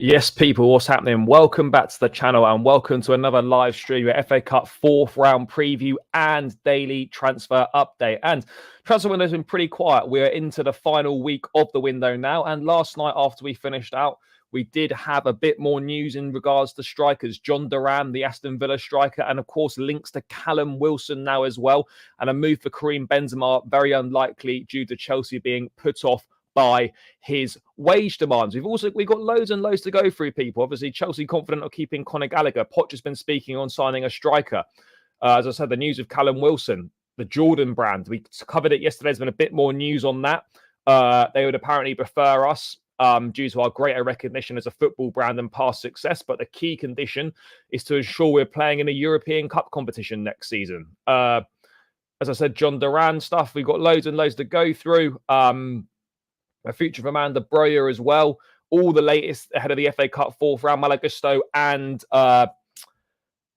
Yes, people, what's happening? Welcome back to the channel and welcome to another live stream, your FA Cup fourth round preview and daily transfer update. And transfer window has been pretty quiet. We're into the final week of the window now. And last night, after we finished out, we did have a bit more news in regards to strikers. Jhon Duran, the Aston Villa striker, and of course links to Callum Wilson now as well. And a move for Karim Benzema, very unlikely due to Chelsea being put off by his wage demands. We've got loads and loads to go through, people. Obviously, Chelsea confident of keeping Conor Gallagher. Poch has been speaking on signing a striker. As I said, the news of Callum Wilson, the Jordan brand. We covered it yesterday. There's been a bit more news on that. They would apparently prefer us due to our greater recognition as a football brand and past success. But the key condition is to ensure we're playing in a European Cup competition next season. As I said, Jhon Duran stuff. We've got loads and loads to go through. A future of Amanda Broja as well. All the latest ahead of the FA Cup fourth round. Malagusto and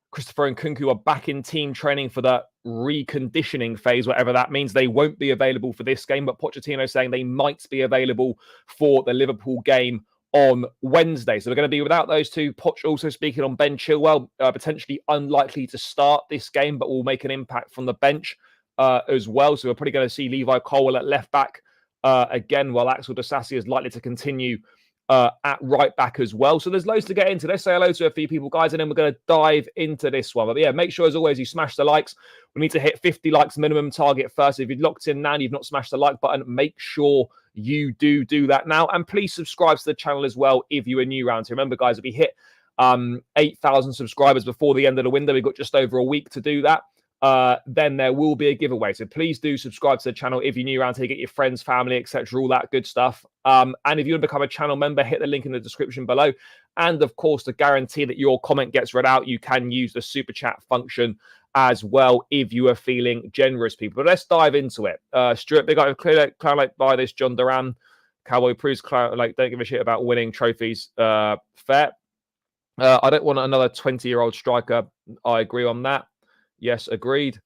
Christopher Nkunku are back in team training for the reconditioning phase, whatever that means. They won't be available for this game, but Pochettino saying they might be available for the Liverpool game on Wednesday. So we're going to be without those two. Poch also speaking on Ben Chilwell, potentially unlikely to start this game, but will make an impact from the bench as well. So we're probably going to see Levi Colwill at left back again, while Axel Disasi is likely to continue at right back as well. So there's loads to get into. Let's say hello to a few people, guys, and then we're going to dive into this one. But yeah, make sure, as always, you smash the likes. We need to hit 50 likes minimum target first. If you've locked in now and you've not smashed the like button, make sure you do that now. And please subscribe to the channel as well if you are new around here. Remember, guys, if we hit 8,000 subscribers before the end of the window, we've got just over a week to do that. Then there will be a giveaway. So please do subscribe to the channel if you're new around here, get your friends, family, etc., all that good stuff. And if you want to become a channel member, hit the link in the description below. And of course, to guarantee that your comment gets read out, you can use the super chat function as well if you are feeling generous, people. But let's dive into it. Stuart, big up, clear like by this Jhon Duran. Cowboy proves like don't give a shit about winning trophies. Fair. I don't want another 20-year-old striker. I agree on that. Yes, agreed.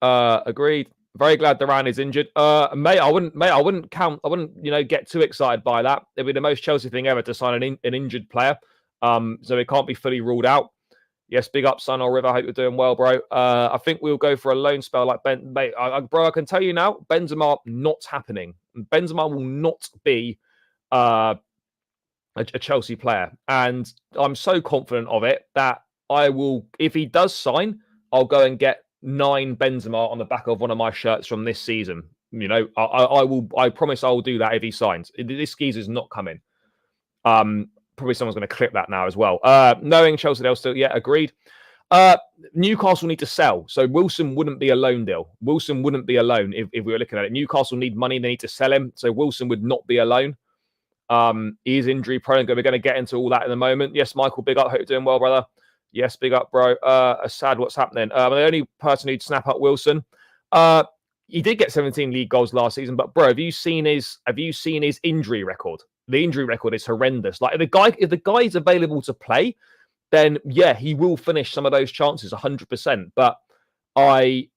Agreed. Very glad Duran is injured. Mate, I wouldn't get too excited by that. It'd be the most Chelsea thing ever to sign an injured player. So it can't be fully ruled out. Yes, big up, Sun or River. I hope you're doing well, bro. I think we'll go for a loan spell like Ben. Mate, bro, I can tell you now, Benzema not happening. Benzema will not be a Chelsea player. And I'm so confident of it that I will, if he does sign, I'll go and get 9 Benzema on the back of one of my shirts from this season. You know, I will. I promise I will do that if he signs. This geezer's not coming. Probably someone's going to clip that now as well. Knowing Chelsea, they'll still, yeah, agreed. Newcastle need to sell. So Wilson wouldn't be a loan deal. Wilson wouldn't be a loan if we were looking at it. Newcastle need money. They need to sell him. So Wilson would not be a loan. He is injury prone. We're going to get into all that in a moment. Yes, Michael, big up. Hope you're doing well, brother. Yes, big up, bro. Sad what's happening. The only person who'd snap up Wilson, he did get 17 league goals last season, but bro, have you seen his injury record? The injury record is horrendous. Like if the guy is available to play, then yeah, he will finish some of those chances 100%. But I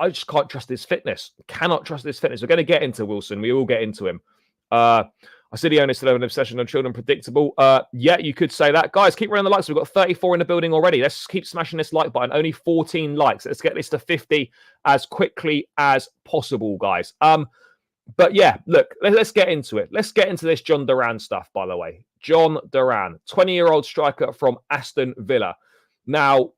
just can't trust his fitness. Cannot trust his fitness. We're going to get into Wilson. We will get into him. I see the owner still have an obsession on children. Predictable. Yeah, you could say that. Guys, keep running the likes. We've got 34 in the building already. Let's keep smashing this like button. Only 14 likes. Let's get this to 50 as quickly as possible, guys. But yeah, look, let's get into it. Let's get into this Jhon Duran stuff, by the way. Jhon Duran, 20-year-old striker from Aston Villa. Now,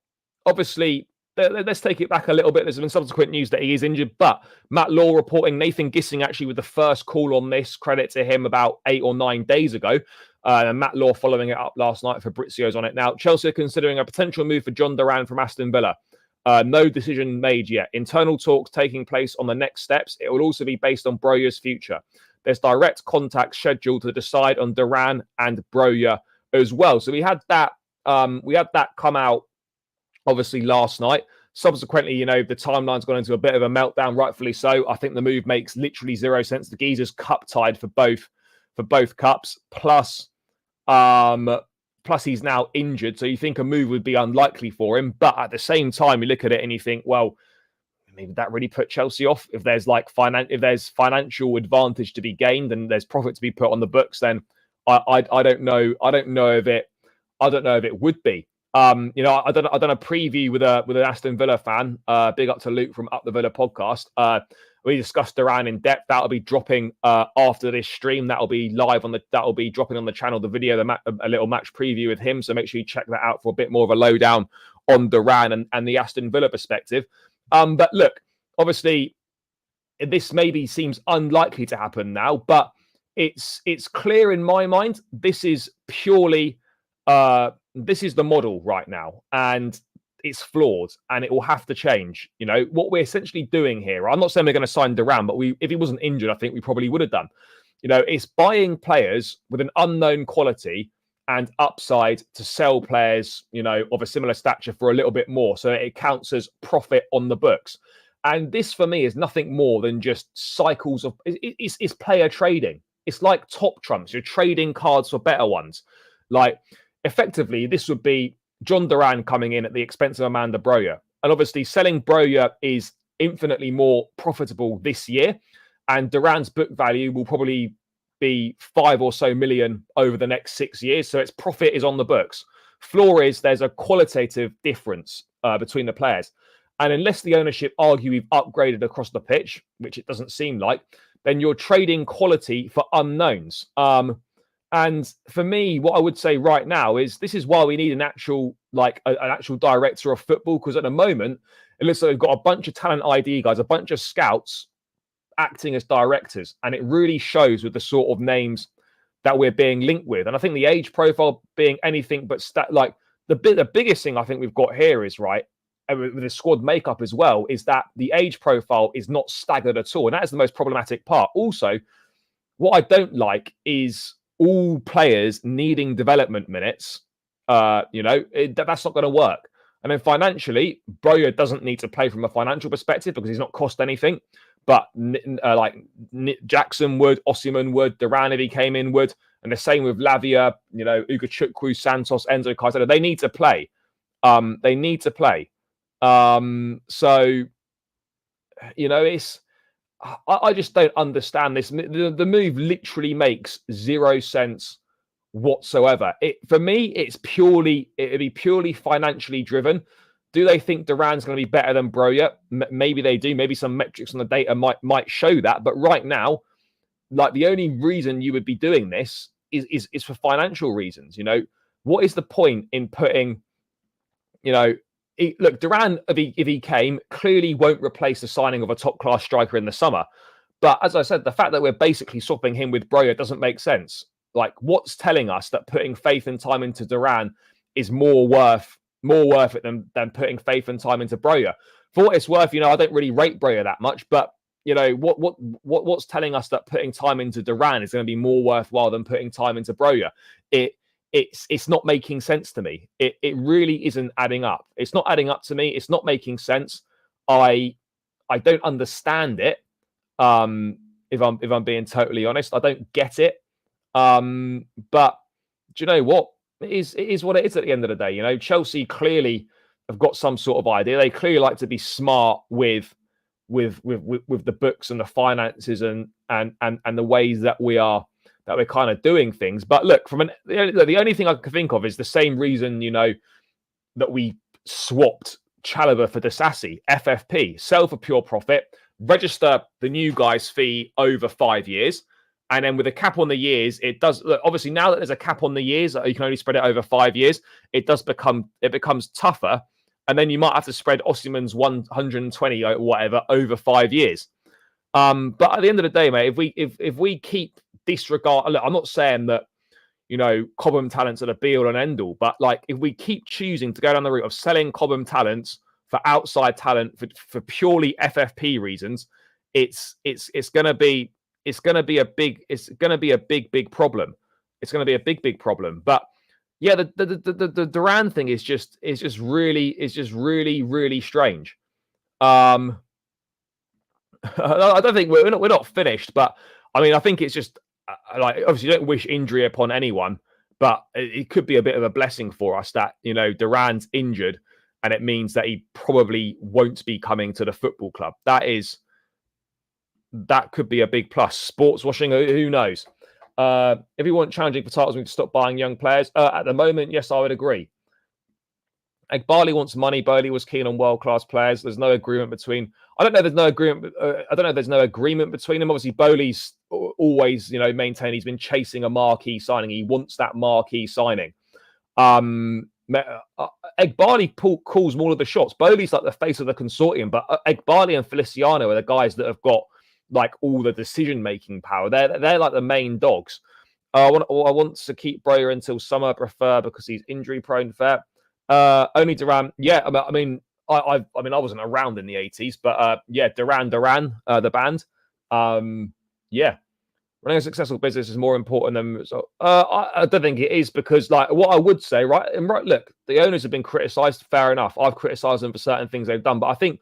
obviously, let's take it back a little bit. There's been subsequent news that he is injured, but Matt Law reporting Nathan Gissing actually with the first call on this, credit to him, about 8 or 9 days ago. And Matt Law following it up last night. Fabrizio's on it now. Chelsea are considering a potential move for Jhon Duran from Aston Villa. No decision made yet. Internal talks taking place on the next steps. It will also be based on Broja's future. There's direct contact scheduled to decide on Duran and Broja as well. So we had that come out obviously last night. Subsequently, you know, the timeline's gone into a bit of a meltdown, rightfully so. I think the move makes literally 0 sense. The geezer's cup tied for both cups. Plus he's now injured. So you think a move would be unlikely for him. But at the same time, you look at it and you think, well, maybe that really put Chelsea off. If there's like financial advantage to be gained and there's profit to be put on the books, then I don't know. I don't know if it. I don't know if it would be. You know, I done a preview with an Aston Villa fan. Big up to Luke from Up the Villa podcast. We discussed Duran in depth. That'll be dropping after this stream. That'll be live on the. That'll be dropping on the channel. The video, a little match preview with him. So make sure you check that out for a bit more of a lowdown on Duran and the Aston Villa perspective. But look, obviously, this maybe seems unlikely to happen now, but it's clear in my mind. This is purely. This is the model right now, and it's flawed, and it will have to change. You know what we're essentially doing here. I'm not saying we're going to sign Duran, but if he wasn't injured, I think we probably would have done. You know, it's buying players with an unknown quality and upside to sell players, you know, of a similar stature for a little bit more, so it counts as profit on the books. And this, for me, is nothing more than just cycles of it's player trading. It's like top trumps. You're trading cards for better ones, like. Effectively, this would be Jhon Duran coming in at the expense of Amanda Broja. And obviously, selling Broja is infinitely more profitable this year. And Duran's book value will probably be 5 or so million over the next 6 years. So its profit is on the books. Flaw is there's a qualitative difference between the players. And unless the ownership argue we've upgraded across the pitch, which it doesn't seem like, then you're trading quality for unknowns. And for me, what I would say right now is this is why we need an actual director of football, because at the moment, it looks like we've got a bunch of talent ID guys, a bunch of scouts acting as directors. And it really shows with the sort of names that we're being linked with. And I think the age profile being anything but the biggest thing I think we've got here is right, with the squad makeup as well, is that the age profile is not staggered at all. And that is the most problematic part. Also, what I don't like is all players needing development minutes. You know, that's not going to work. And then financially, Broja doesn't need to play from a financial perspective because he's not cost anything. But Jackson would, Osimhen would, Duran if he came in would, and the same with Lavia, you know, Ugachukwu, Santos, Enzo Caicedo. They need to play. They need to play. So, you know, it's. I just don't understand this. The move literally makes zero sense whatsoever. For me, it'd be purely financially driven. Do they think Duran's going to be better than Broja? Maybe they do. Maybe some metrics on the data might show that. But right now, like the only reason you would be doing this is for financial reasons. You know, what is the point in putting, you know, look, Duran, if he came, clearly won't replace the signing of a top-class striker in the summer. But as I said, the fact that we're basically swapping him with Broja doesn't make sense. Like, what's telling us that putting faith and time into Duran is more worth it than putting faith and time into Broja? For what it's worth, you know, I don't really rate Broja that much, but you know, what's telling us that putting time into Duran is going to be more worthwhile than putting time into Broja? It's not making sense to me. It really isn't adding up. It's not adding up to me. It's not making sense. I don't understand it. If I'm being totally honest, I don't get it. But do you know what? It is what it is at the end of the day. You know, Chelsea clearly have got some sort of idea. They clearly like to be smart with the books and the finances and the ways that we're kind of doing things. But look, the only thing I can think of is the same reason, you know, that we swapped Chalobah for Disasi, FFP, sell for pure profit, register the new guy's fee over 5 years. And then with a cap on the years, it does. Look, obviously, now that there's a cap on the years, you can only spread it over 5 years. It becomes tougher. And then you might have to spread Osimhen's 120 or whatever over 5 years. But at the end of the day, mate, if we keep disregard, look, I'm not saying that, you know, Cobham talents are the be all and end all, but like if we keep choosing to go down the route of selling Cobham talents for outside talent for purely FFP reasons, it's going to be a big problem. It's going to be a big problem. But yeah, the Duran thing is just really strange. I don't think we're not finished, but I mean, I think it's just like, obviously, you don't wish injury upon anyone, but it could be a bit of a blessing for us that, you know, Duran's injured, and it means that he probably won't be coming to the football club. That could be a big plus. Sports washing, who knows? If we want challenging for titles, we need to stop buying young players. At the moment, yes, I would agree. Barley wants money. Bowley was keen on world-class players. There's no agreement between. I don't know. There's no agreement. I don't know. There's no agreement between them. Obviously, Bowley's always, maintained he's been chasing a marquee signing. He wants that marquee signing. Barley calls more of the shots. Bowley's like the face of the consortium, but Barley and Feliciano are the guys that have got like all the decision-making power. They're like the main dogs. I want to keep Broja until summer. I prefer because he's injury-prone. Fair. Only Duran. Yeah, I mean, I wasn't around in the 80s, but yeah, Duran, the band. Yeah, running a successful business is more important than. I don't think it is because, like, what I would say, right? And right, look, the owners have been criticised. Fair enough. I've criticised them for certain things they've done, but I think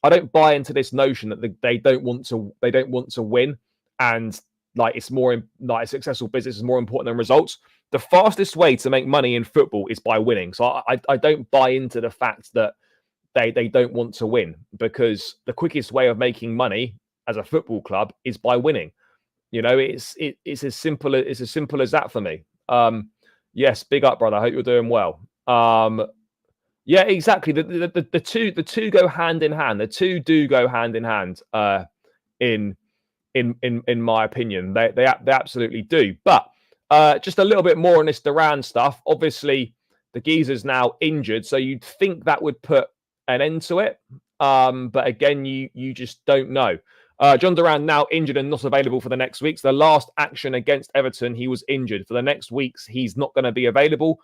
I don't buy into this notion that they don't want to win, and like it's more like a successful business is more important than results. The fastest way to make money in football is by winning. So I don't buy into the fact that they don't want to win, because the quickest way of making money as a football club is by winning. It's as simple as that for me. Yes, big up, brother. I hope you're doing well. Yeah, exactly. The two go hand in hand. The two do go hand in hand. In my opinion, they absolutely do. But just a little bit more on this Duran stuff. Obviously, the geezer's now injured, so you'd think that would put an end to it. But again, you just don't know. Jhon Duran now injured and not available for the next weeks. The last action against Everton, he was injured. For the next weeks, he's not going to be available.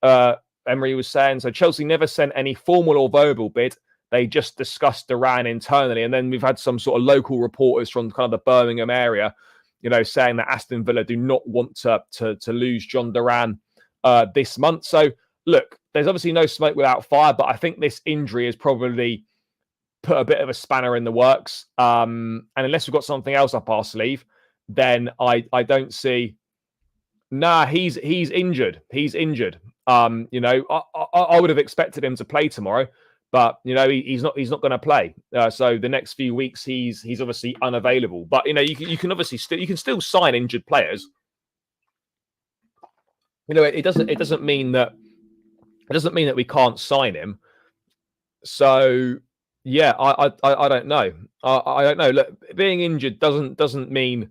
Emery was saying, so Chelsea never sent any formal or verbal bid. They just discussed Duran internally. And then we've had some sort of local reporters from kind of the Birmingham area, saying that Aston Villa do not want to lose Jhon Duran this month. So, look, there's obviously no smoke without fire, but I think this injury has probably put a bit of a spanner in the works. And unless we've got something else up our sleeve, then I don't see. Nah, he's injured. He's injured. I would have expected him to play tomorrow, but he's not going to play. So the next few weeks he's obviously unavailable. But you can obviously still sign injured players. It doesn't mean that we can't sign him. So yeah, I don't know. I don't know. Look, being injured doesn't mean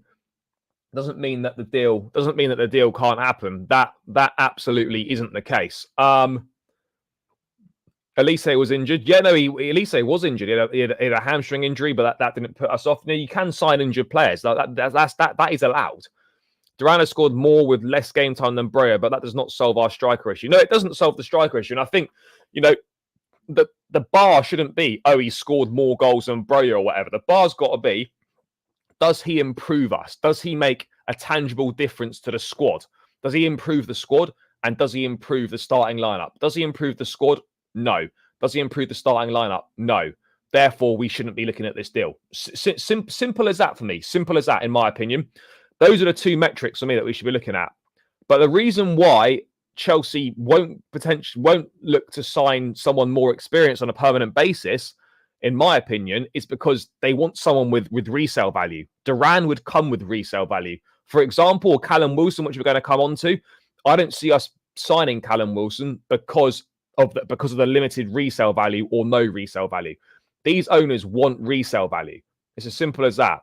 that the deal can't happen. That absolutely isn't the case. Elise was injured. Yeah, no, Elise was injured. He had a hamstring injury, but that didn't put us off. You can sign injured players. That is allowed. Duran has scored more with less game time than Broja, but that does not solve our striker issue. No, it doesn't solve the striker issue. And I think, the bar shouldn't be, oh, he scored more goals than Broja or whatever. The bar's got to be, does he improve us? Does he make a tangible difference to the squad? Does he improve the squad? And does he improve the starting lineup? Does he improve the squad? No. Does he improve the starting lineup? No. Therefore, we shouldn't be looking at this deal. Simple as that for me. Simple as that, in my opinion. Those are the two metrics for me that we should be looking at. But the reason why Chelsea won't look to sign someone more experienced on a permanent basis, in my opinion, is because they want someone with resale value. Duran would come with resale value. For example, Callum Wilson, which we're going to come on to, I don't see us signing Callum Wilson because of the limited resale value or no resale value. These owners want resale value. It's as simple as that.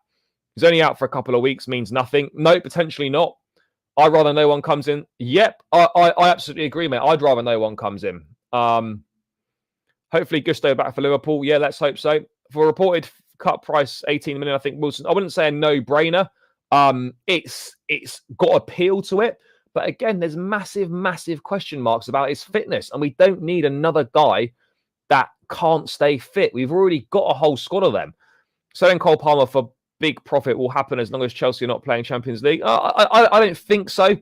He's only out for a couple of weeks, means nothing. No, potentially not. I'd rather no one comes in. Yep, I absolutely agree, mate. I'd rather no one comes in. Hopefully Gusto back for Liverpool. Yeah, let's hope so. For a reported cut price, 18 million, I think Wilson, I wouldn't say a no-brainer. It's got appeal to it. But again, there's massive question marks about his fitness. And we don't need another guy that can't stay fit. We've already got a whole squad of them. Selling Cole Palmer for big profit will happen as long as Chelsea are not playing Champions League. I don't think so.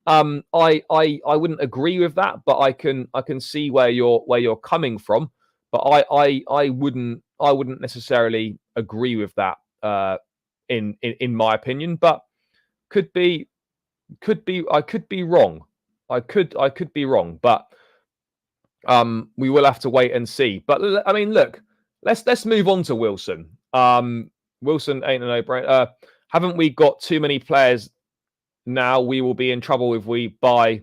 I wouldn't agree with that, but I can see where you're coming from. But I wouldn't necessarily agree with that in my opinion. But could be I could be wrong. I could be wrong, but we will have to wait and see. But I mean, look, let's move on to Wilson. Wilson ain't a no-brainer. Haven't we got too many players now we will be in trouble if we buy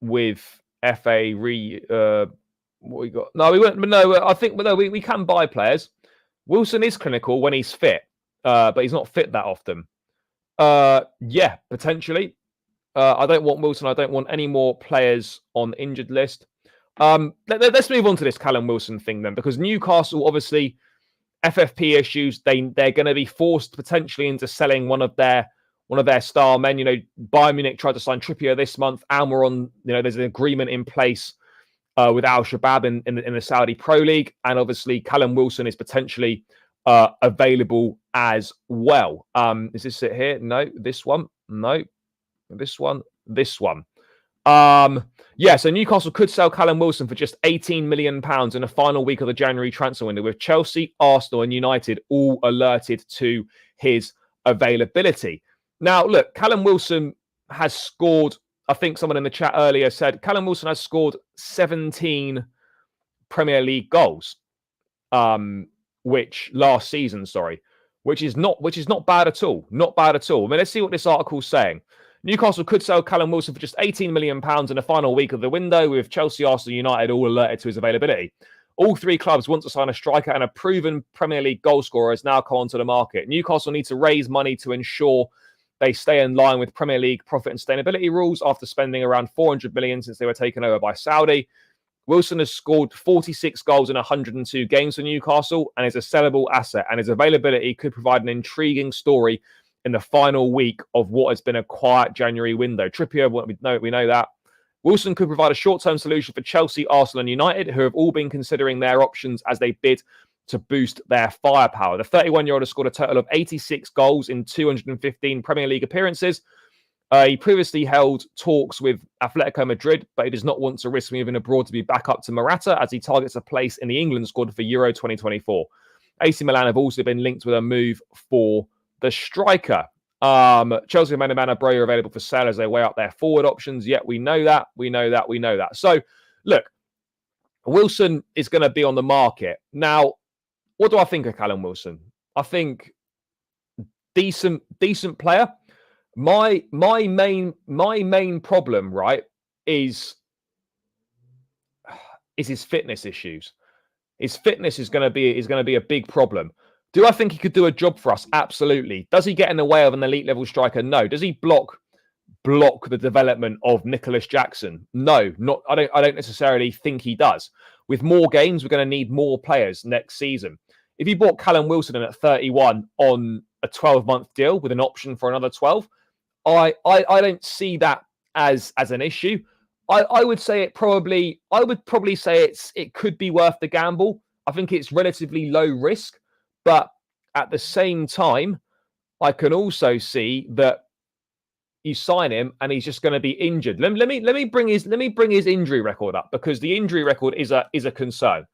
with FA what we got. No, we won't. No, I think we can buy players. Wilson is clinical when he's fit, but he's not fit that often. Yeah, potentially. I don't want Wilson. I don't want any more players on the injured list. Let's move on to this Callum Wilson thing then, because Newcastle, obviously, FFP issues. They're going to be forced potentially into selling one of their star men. Bayern Munich tried to sign Trippier this month, and we're on. There's an agreement in place with Al Shabab in the Saudi Pro League, and obviously Callum Wilson is potentially available as well. Is this it here? No, this one. No, this one. This one. So Newcastle could sell Callum Wilson for just £18 million in the final week of the January transfer window, with Chelsea, Arsenal, and United all alerted to his availability. Now, look, Callum Wilson has scored. I think someone in the chat earlier said Callum Wilson has scored 17 Premier League goals, which is not bad at all. Not bad at all. I mean, let's see what this article's saying. Newcastle could sell Callum Wilson for just £18 million in the final week of the window, with Chelsea, Arsenal, United all alerted to his availability. All three clubs want to sign a striker, and a proven Premier League goalscorer has now come onto the market. Newcastle need to raise money to ensure they stay in line with Premier League profit and sustainability rules after spending around $400 million since they were taken over by Saudi. Wilson has scored 46 goals in 102 games for Newcastle and is a sellable asset, and his availability could provide an intriguing story in the final week of what has been a quiet January window. Trippier, we know that. Wilson could provide a short-term solution for Chelsea, Arsenal, and United, who have all been considering their options as they bid to boost their firepower. The 31-year-old has scored a total of 86 goals in 215 Premier League appearances. He previously held talks with Atletico Madrid, but he does not want to risk moving abroad to be back up to Morata as he targets a place in the England squad for Euro 2024. AC Milan have also been linked with a move for the striker. Chelsea and Manamana Bro are available for sale as they weigh up their forward options. Yet we know that. So, look, Wilson is going to be on the market. Now, what do I think of Callum Wilson? I think decent player. My main problem, right, is his fitness issues. His fitness is going to be a big problem. Do I think he could do a job for us? Absolutely. Does he get in the way of an elite level striker? No. Does he block the development of Nicholas Jackson? No, not. I don't necessarily think he does. With more games, we're going to need more players next season. If you bought Callum Wilson in at 31 on a 12-month deal with an option for another 12, I don't see that as an issue. I would probably say it could be worth the gamble. I think it's relatively low risk, but at the same time, I can also see that you sign him and he's just going to be injured. Let me bring his injury record up, because the injury record is a concern.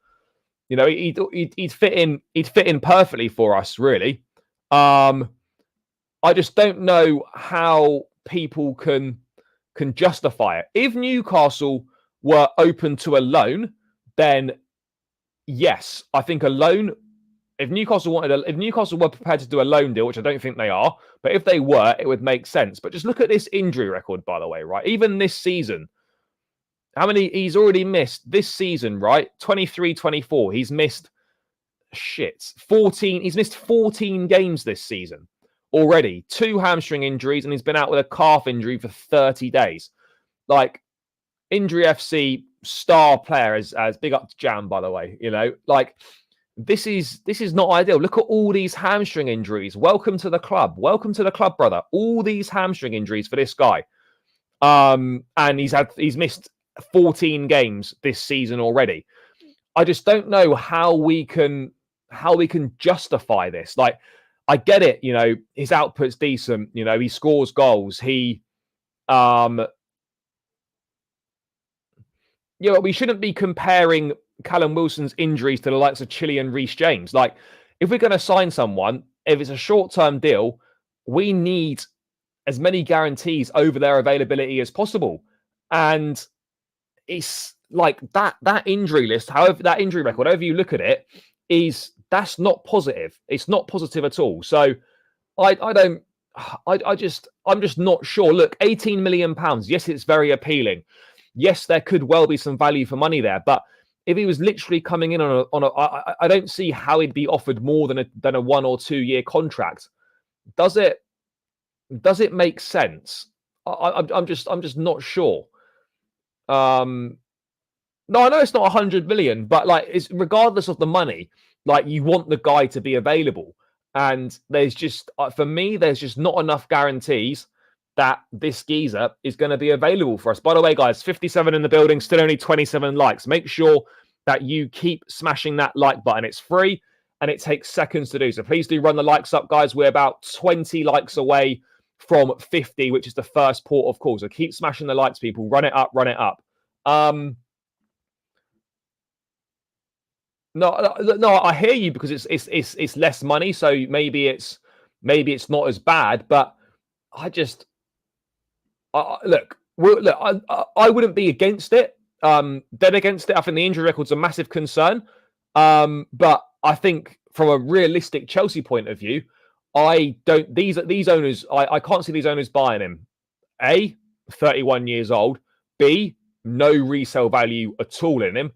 He'd fit in perfectly for us, really. I just don't know how people can justify it. If Newcastle were open to a loan, then yes, I think a loan. If Newcastle were prepared to do a loan deal, which I don't think they are, but if they were, it would make sense. But just look at this injury record, by the way, right? Even this season, how many he's already missed this season, right? 23-24. He's missed 14. He's missed 14 games this season already. 2 hamstring injuries, and he's been out with a calf injury for 30 days. Like, Injury FC star player, as big up to Jam, by the way. This is not ideal. Look at all these hamstring injuries. Welcome to the club, brother. All these hamstring injuries for this guy. And he's missed 14 games this season already. I just don't know how we can justify this. Like, I get it, his output's decent, he scores goals. But we shouldn't be comparing Callum Wilson's injuries to the likes of Chile and Reece James. Like, if we're going to sign someone, if it's a short-term deal, we need as many guarantees over their availability as possible. And it's like that injury list, that injury record, however you look at it, that's not positive. It's not positive at all. So I don't I'm just not sure. Look, 18 million pounds. Yes, it's very appealing. Yes, there could well be some value for money there, but if he was literally coming in I don't see how he'd be offered more than a 1 or 2 year contract. Does it make sense? I'm just not sure. No, I know it's not 100 million, but like, it's regardless of the money, like, you want the guy to be available. And there's just, for me, there's just not enough guarantees that this geezer is going to be available for us. By the way, guys, 57 in the building, still only 27 likes. Make sure that you keep smashing that like button. It's free and it takes seconds to do. So please do run the likes up, guys. We're about 20 likes away from 50, which is the first port of call. So keep smashing the likes, people. Run it up, run it up. No, I hear you, because it's less money, so maybe it's not as bad. But I just look, I wouldn't be against it. Dead against it. I think the injury record's a massive concern. But I think from a realistic Chelsea point of view, I don't. These owners, I can't see these owners buying him. A, 31 years old. B, no resale value at all in him.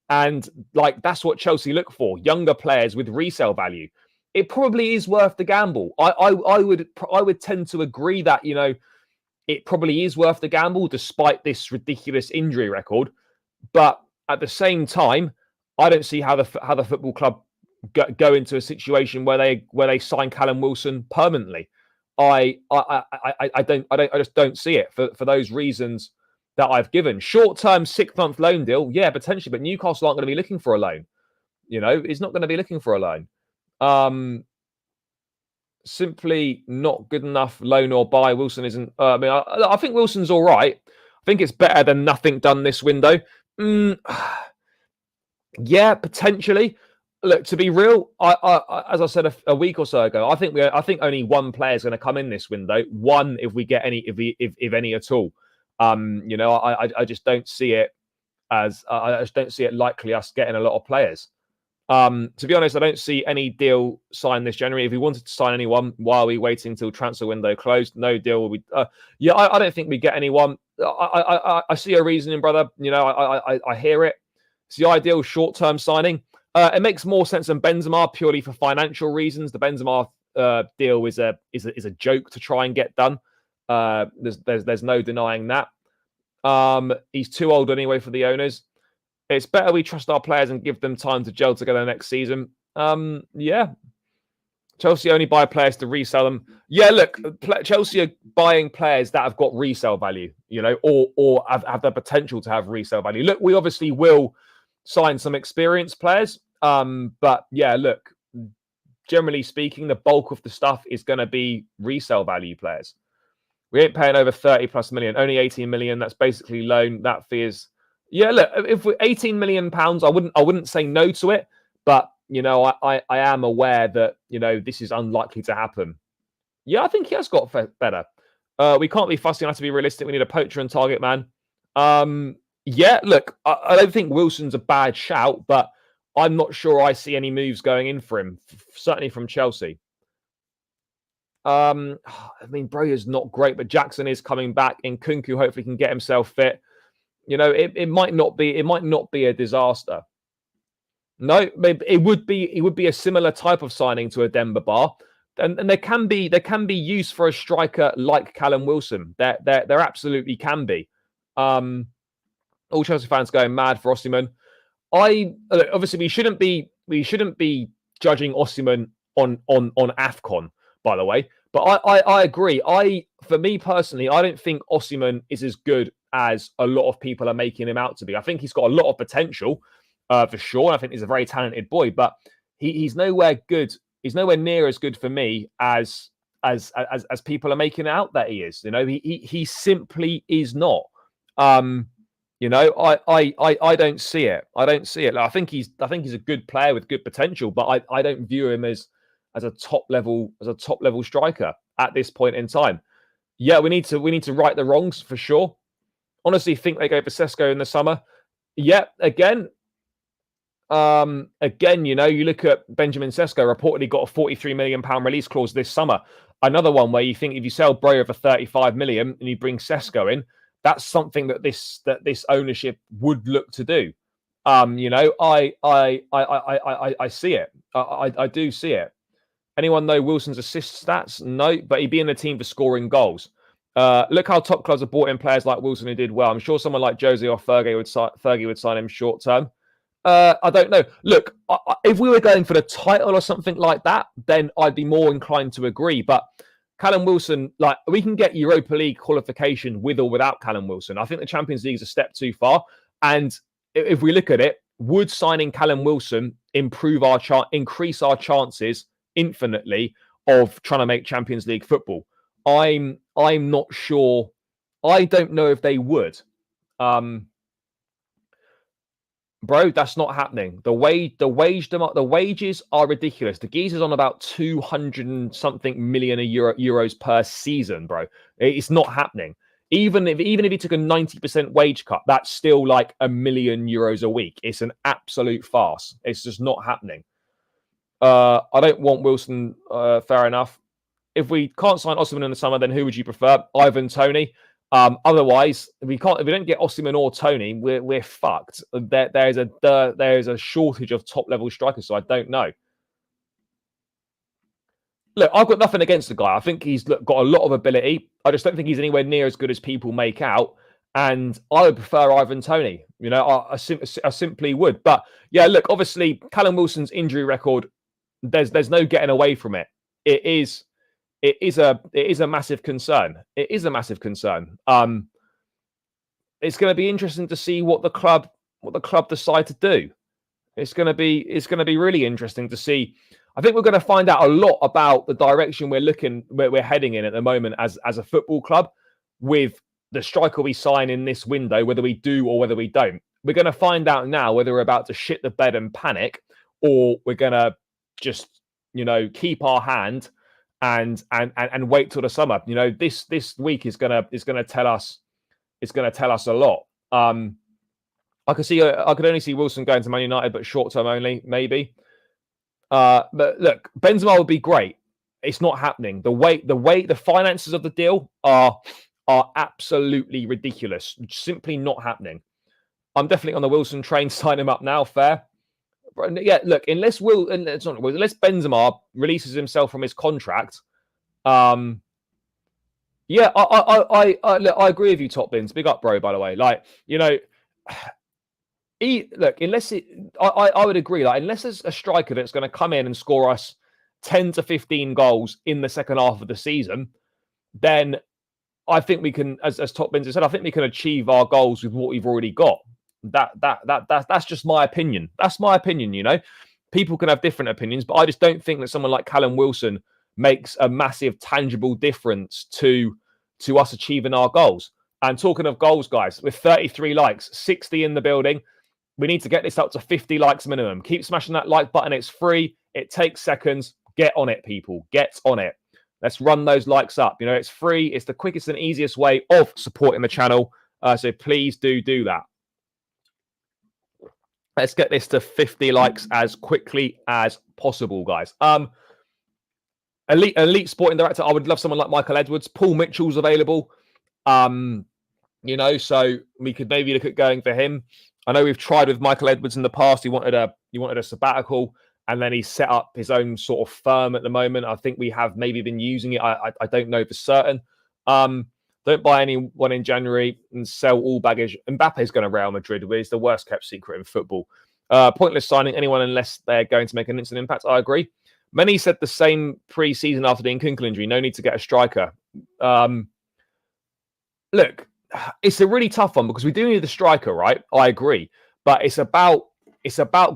And like, that's what Chelsea look for: younger players with resale value. It probably is worth the gamble. I would tend to agree that, you know, it probably is worth the gamble despite this ridiculous injury record. But at the same time, I don't see how the football club go into a situation where they sign Callum Wilson permanently. I just don't see it for those reasons that I've given. Short-term 6-month loan deal, yeah, potentially, but Newcastle aren't going to be looking for a loan. You know, he's not going to be looking for a loan. Simply not good enough loan or buy. Wilson isn't. I think Wilson's all right. I think it's better than nothing done this window. Yeah, potentially. Look, to be real, I as I said a week or so ago, I think only one player is going to come in this window. One, if we get any, if any at all. You know, I just don't see it as I just don't see it likely us getting a lot of players. To be honest, I don't see any deal signed this January. If we wanted to sign anyone, why are we waiting until transfer window closed? No deal will be. Yeah, I don't think we get anyone. I see a reasoning, brother. You know, I hear it. It's the ideal short-term signing. It makes more sense than Benzema purely for financial reasons. The Benzema deal is a joke to try and get done. There's no denying that. He's too old anyway for the owners. It's better we trust our players and give them time to gel together next season. Yeah. Chelsea only buy players to resell them. Yeah, look, Chelsea are buying players that have got resale value, you know, or have the potential to have resale value. Look, we obviously will sign some experienced players. But yeah, look, generally speaking, the bulk of the stuff is going to be resale value players. We ain't paying over 30 plus million, only 18 million. That's basically loan. That fee is, yeah, look, if we're 18 million pounds, I wouldn't say no to it, but you know, I am aware that, you know, this is unlikely to happen. Yeah, I think he has got better. We can't be fussy enough to be realistic. We need a poacher and target man. Yeah, look, I don't think Wilson's a bad shout, but I'm not sure I see any moves going in for him, certainly from Chelsea. I mean, Broja's not great, but Jackson is coming back. And Nkunku hopefully can get himself fit. You know, it might not be a disaster. No, it would be a similar type of signing to a Demba Ba, and there can be use for a striker like Callum Wilson. There absolutely can be. All Chelsea fans going mad for Osimhen. Obviously we shouldn't be judging Osimhen on AFCON, by the way. But I agree. For me personally, I don't think Osimhen is as good as a lot of people are making him out to be. I think he's got a lot of potential, for sure. I think he's a very talented boy, but he's nowhere good. He's nowhere near as good for me as people are making out that he is. You know, he simply is not. You know, I don't see it. I don't see it. Like, I think he's a good player with good potential, but I don't view him as a top level striker at this point in time. Yeah, we need to right the wrongs for sure. Honestly, think they go for Sesko in the summer. Yeah, again, you know, you look at Benjamin Sesko, reportedly got a £43 million release clause this summer. Another one where you think if you sell Broja for 35 million and you bring Sesko in, that's something that this ownership would look to do. You know, I see it. I do see it. Anyone know Wilson's assist stats? No, but he'd be in the team for scoring goals. Look how top clubs have brought in players like Wilson who did well. I'm sure someone like Jose or Fergie would sign him short term. I don't know. Look, if we were going for the title or something like that, then I'd be more inclined to agree. But Callum Wilson, like, we can get Europa League qualification with or without Callum Wilson. I think the Champions League is a step too far. And if we look at it, would signing Callum Wilson increase our chances infinitely of trying to make Champions League football? I'm not sure. I don't know if they would. Bro, that's not happening. The wages are ridiculous. The geezer's on about 200 and something million euros per season, bro. It's not happening. Even if he took a 90% wage cut, that's still like €1 million a week. It's an absolute farce. It's just not happening. I don't want Wilson. Fair enough. If we can't sign Osimhen in the summer, then who would you prefer? Ivan Toney. Otherwise, if we don't get Osimhen or Toney, we're fucked. There is a shortage of top level strikers, so I don't know. Look, I've got nothing against the guy. I think he's got a lot of ability. I just don't think he's anywhere near as good as people make out. And I would prefer Ivan Toney. You know, I simply would. But yeah, look, obviously, Callum Wilson's injury record, there's no getting away from it. It is a massive concern. It is a massive concern. It's going to be interesting to see what the club decide to do. It's going to be really interesting to see. I think we're going to find out a lot about the direction we're heading in at the moment as a football club, with the striker we sign in this window, whether we do or whether we don't. We're going to find out now whether we're about to shit the bed and panic, or we're going to just, you know, keep our hand and wait till the summer. You know, this week is gonna tell us a lot. I could only see Wilson going to Man United, but short term only, maybe. But look, Benzema would be great. It's not happening. The finances of the deal are absolutely ridiculous. Simply not happening. I'm definitely on the Wilson train. Sign him up now. Fair. Yeah, look, unless Benzema releases himself from his contract, yeah, I agree with you, Top Bins. Big up, bro. By the way, like, you know, I would agree. Like, unless there's a striker that's going to come in and score us 10 to 15 goals in the second half of the season, then I think we can, as Top Bins has said, I think we can achieve our goals with what we've already got. That's just my opinion. That's my opinion, you know. People can have different opinions, but I just don't think that someone like Callum Wilson makes a massive tangible difference to us achieving our goals. And talking of goals, guys, with 33 likes, 60 in the building, we need to get this up to 50 likes minimum. Keep smashing that like button. It's free. It takes seconds. Get on it, people. Get on it. Let's run those likes up. You know, it's free. It's the quickest and easiest way of supporting the channel. So please do that. Let's get this to 50 likes as quickly as possible, guys. Elite sporting director. I would love someone like Michael Edwards. Paul Mitchell's available. You know, so we could maybe look at going for him. I know we've tried with Michael Edwards in the past. He wanted a sabbatical, and then he set up his own sort of firm at the moment. I think we have maybe been using it. I don't know for certain. Don't buy anyone in January and sell all baggage. Mbappe's going to Real Madrid, which is the worst kept secret in football. Pointless signing anyone unless they're going to make an instant impact. I agree. Many said the same pre-season after the Nkunku injury. No need to get a striker. Look, it's a really tough one because we do need the striker, right? I agree. But it's about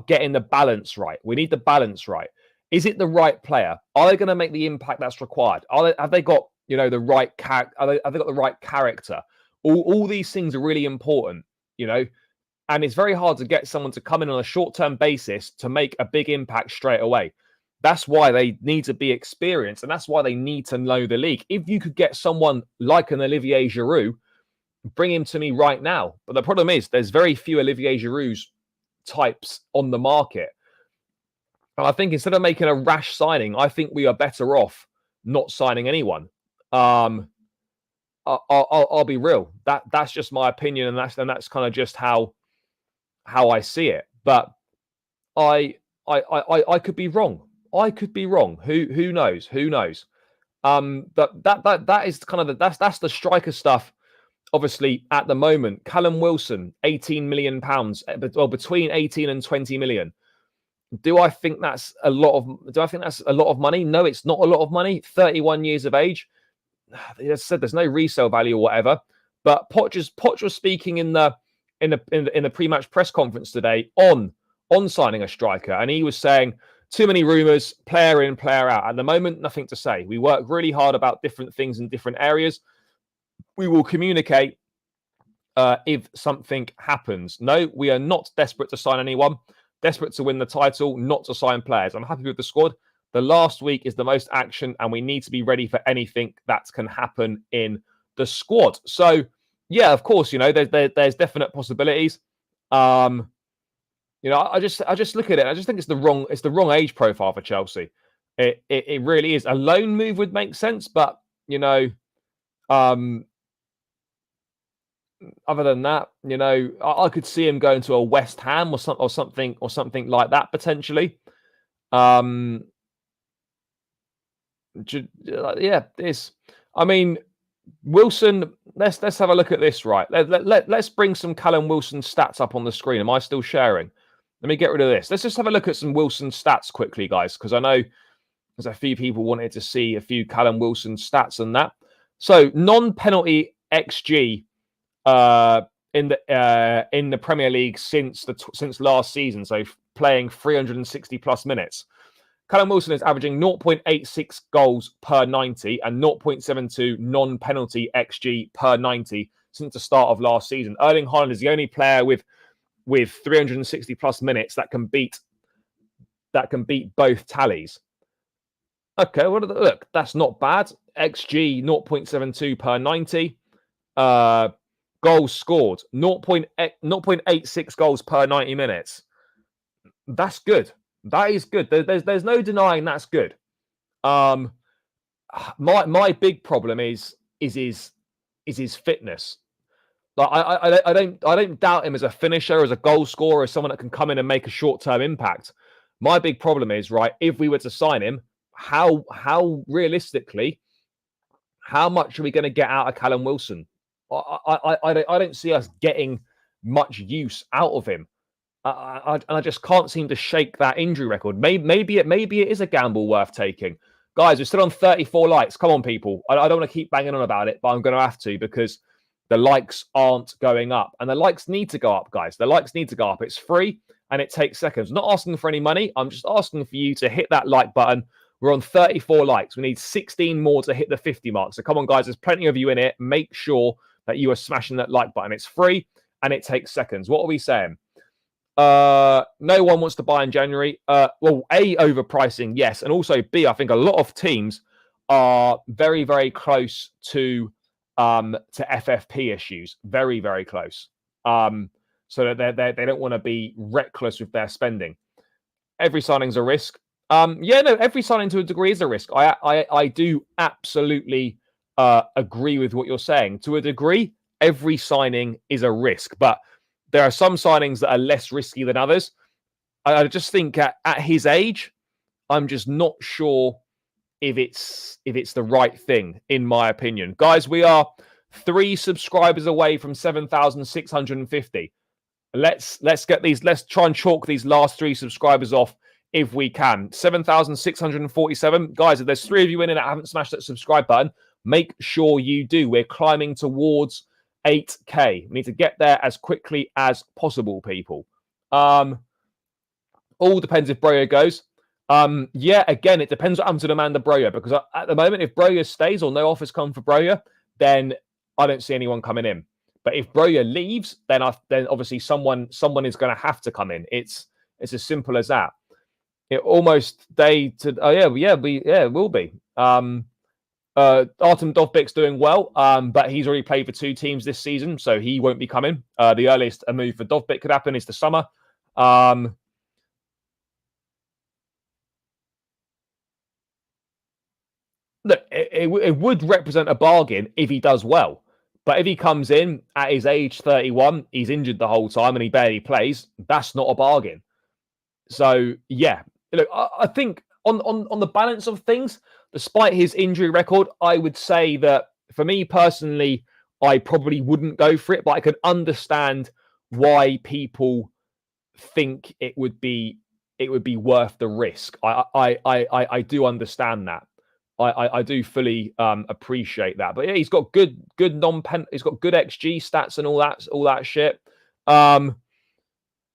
getting the balance right. We need the balance right. Is it the right player? Are they going to make the impact that's required? Have they got, you know, the right character? Have they got the right character? All these things are really important, you know. And it's very hard to get someone to come in on a short-term basis to make a big impact straight away. That's why they need to be experienced, and that's why they need to know the league. If you could get someone like an Olivier Giroud, bring him to me right now. But the problem is there's very few Olivier Giroud's types on the market. And I think instead of making a rash signing, I think we are better off not signing anyone. I'll be real. That's just my opinion, and that's kind of just how I see it. But I could be wrong. I could be wrong. Who knows? Who knows? But that is kind of that's the striker stuff. Obviously, at the moment, Callum Wilson, £18 million, well, between 18 and 20 million. Do I think that's a lot of money? No, it's not a lot of money. 31 years of age. As I said, there's no resale value or whatever. But Poch was speaking in the pre-match press conference today on signing a striker, and he was saying too many rumours, player in, player out. At the moment, nothing to say. We work really hard about different things in different areas. We will communicate if something happens. No, we are not desperate to sign anyone. Desperate to win the title, not to sign players. I'm happy with the squad. The last week is the most action, and we need to be ready for anything that can happen in the squad. So, yeah, of course, there's definite possibilities. I just look at it. I just think it's the wrong age profile for Chelsea. It really is. A loan move would make sense, but other than that, I could see him going to a West Ham or something like that potentially. Yeah, this. I mean, Wilson. Let's have a look at this. Right. Let's bring some Callum Wilson stats up on the screen. Am I still sharing? Let me get rid of this. Let's just have a look at some Wilson stats quickly, guys, because I know there's a few people wanted to see a few Callum Wilson stats and that. So non-penalty XG in the Premier League since last season. So playing 360 plus minutes. Callum Wilson is averaging 0.86 goals per 90 and 0.72 non-penalty XG per 90 since the start of last season. Erling Haaland is the only player with 360 plus minutes that can beat both tallies. Okay, look, that's not bad. XG 0.72 per 90. Goals scored 0.86 goals per 90 minutes. That's good. That is good. There's no denying that's good. My big problem is his fitness. Like I don't doubt him as a finisher, as a goal scorer, as someone that can come in and make a short-term impact. My big problem is, right, if we were to sign him, how realistically, how much are we going to get out of Callum Wilson? I don't see us getting much use out of him. I just can't seem to shake that injury record. Maybe it is a gamble worth taking. Guys, we're still on 34 likes. Come on, people. I don't want to keep banging on about it, but I'm going to have to because the likes aren't going up. And the likes need to go up, guys. The likes need to go up. It's free and it takes seconds. I'm not asking for any money. I'm just asking for you to hit that like button. We're on 34 likes. We need 16 more to hit the 50 mark. So come on, guys. There's plenty of you in it. Make sure that you are smashing that like button. It's free and it takes seconds. What are we saying? No one wants to buy in January. Well, A, overpricing, yes. And also B, I think a lot of teams are very, very close to FFP issues. Very, very close. So that they don't want to be reckless with their spending. Every signing's a risk. Every signing to a degree is a risk. I do absolutely agree with what you're saying. To a degree, every signing is a risk, but there are some signings that are less risky than others. I just think at his age, I'm just not sure if it's the right thing, in my opinion. Guys, we are 3 subscribers away from 7,650. Let's get these. Let's try and chalk these last 3 subscribers off if we can. 7,647. Guys, if there's 3 of you in and that haven't smashed that subscribe button, make sure you do. We're climbing towards 8K. We need to get there as quickly as possible, people. All depends if Broja goes. Again, it depends what happens to Amanda Broja, because at the moment, if Broja stays or no offers come for Broja, then I don't see anyone coming in. But if Broja leaves, then obviously someone is going to have to come in. It's as simple as that. It almost it will be. Artem Dovbik's doing well, but he's already played for 2 teams this season, so he won't be coming. The earliest a move for Dovbik could happen is the summer. Look, it would represent a bargain if he does well. But if he comes in at his age 31, he's injured the whole time and he barely plays, that's not a bargain. So, yeah, look, I think on the balance of things, despite his injury record, I would say that for me personally, I probably wouldn't go for it, but I can understand why people think it would be worth the risk. I do understand that. I do fully appreciate that. But yeah, he's got good non-pen. He's got good XG stats and all that shit.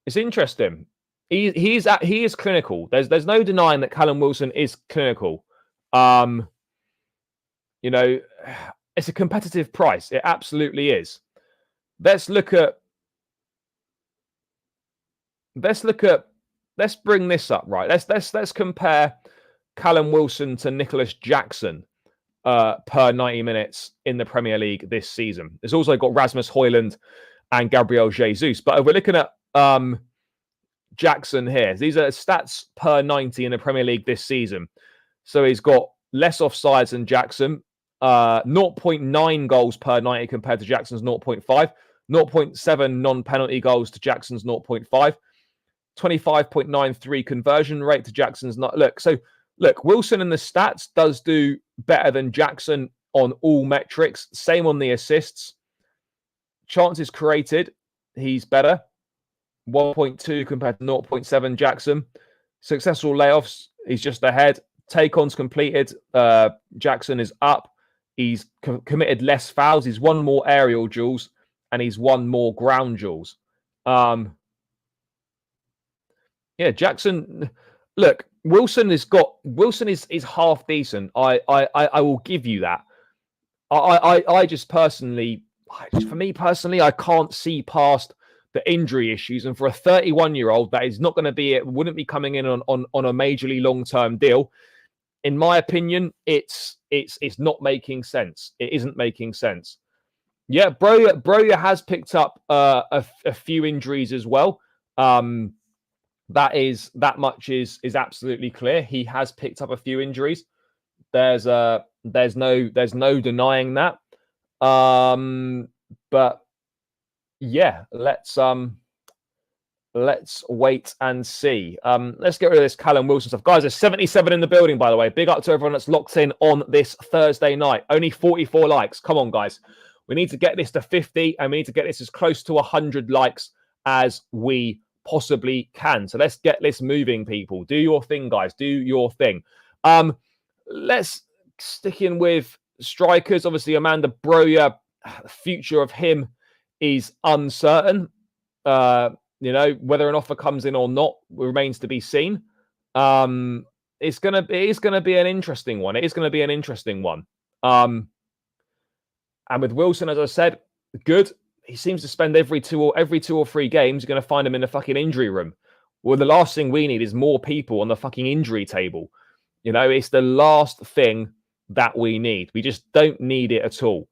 It's interesting. He is clinical. There's no denying that Callum Wilson is clinical. You know, it's a competitive price. It absolutely is. Let's bring this up, right? Let's compare Callum Wilson to Nicholas Jackson per 90 minutes in the Premier League this season. There's also got Rasmus Højlund and Gabriel Jesus. But if we're looking at Jackson here, these are stats per 90 in the Premier League this season. So he's got less offsides than Jackson, 0.9 goals per 90 compared to Jackson's 0.5, 0.7 non-penalty goals to Jackson's 0.5, 25.93 conversion rate to Jackson's not. Look, Wilson in the stats does do better than Jackson on all metrics. Same on the assists. Chances created, he's better. 1.2 compared to 0.7 Jackson. Successful layoffs, he's just ahead. Take-ons completed, Jackson is up. He's committed less fouls. He's won more aerial duels and he's won more ground duels. Yeah, Jackson. Look, Wilson is half decent. I will give you that. For me personally, I can't see past the injury issues, and for a 31-year-old that is not going to be, wouldn't be coming in on a majorly long-term deal. In my opinion, it's not making sense. It isn't making sense. Yeah, Broja has picked up a few injuries as well. That much is absolutely clear. He has picked up a few injuries. There's no denying that. But yeah, let's wait and see. Let's get rid of this Callum Wilson stuff. Guys, there's 77 in the building, by the way. Big up to everyone that's locked in on this Thursday night. Only 44 likes. Come on, guys. We need to get this to 50, and we need to get this as close to 100 likes as we possibly can. So let's get this moving, people. Do your thing, guys. Do your thing. Let's stick in with strikers. Obviously, Amanda Broja, the future of him is uncertain. Whether an offer comes in or not remains to be seen. It's gonna be an interesting one. It is gonna be an interesting one. And with Wilson, as I said, good. He seems to spend every two or three games, you're going to find him in the fucking injury room. Well, the last thing we need is more people on the fucking injury table. It's the last thing that we need. We just don't need it at all.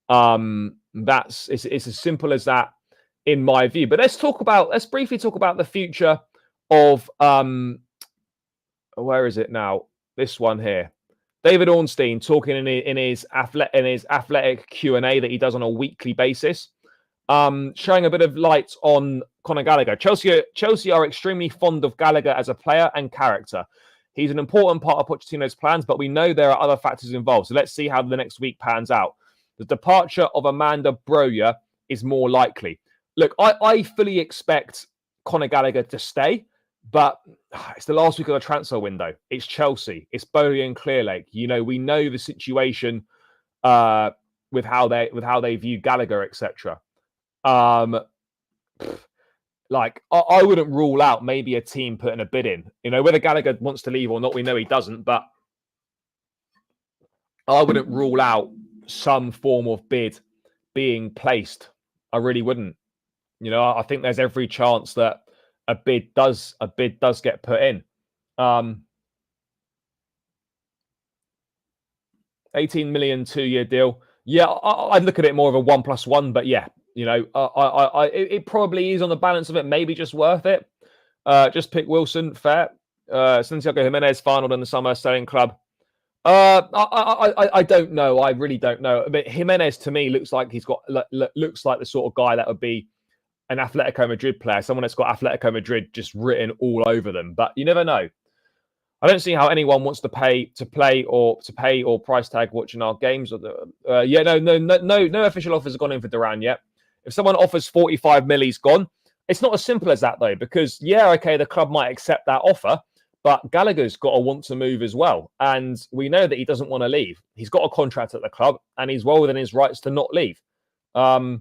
It's as simple as that, in my view. But let's briefly talk about the future of where is it now? This one here. David Ornstein talking in his athletic Q&A that he does on a weekly basis. Showing a bit of light on Conor Gallagher. Chelsea are extremely fond of Gallagher as a player and character. He's an important part of Pochettino's plans, but we know there are other factors involved. So let's see how the next week pans out. The departure of Amanda Broja is more likely. Look, I fully expect Conor Gallagher to stay, but it's the last week of the transfer window. It's Chelsea. It's Bowley and Clearlake. We know the situation with how they view Gallagher, etc. I wouldn't rule out maybe a team putting a bid in. Whether Gallagher wants to leave or not, we know he doesn't, but I wouldn't rule out some form of bid being placed. I really wouldn't. I think there's every chance that a bid does get put in. 18 million 2-year deal. Yeah, I'd look at it more of a 1+1, but yeah. It probably is on the balance of it, maybe just worth it. Just pick Wilson, fair. Santiago Jimenez, final in the summer, selling club. I don't know. I really don't know. But Jimenez to me looks like looks like the sort of guy that would be an Atletico Madrid player, someone that's got Atletico Madrid just written all over them. But you never know. I don't see how anyone wants to pay or price tag watching our games. No official offers have gone in for Duran yet. If someone offers 45 mil, he's gone. It's not as simple as that though, because okay, the club might accept that offer, but Gallagher's got to want to move as well, and we know that he doesn't want to leave. He's got a contract at the club, and he's well within his rights to not leave. I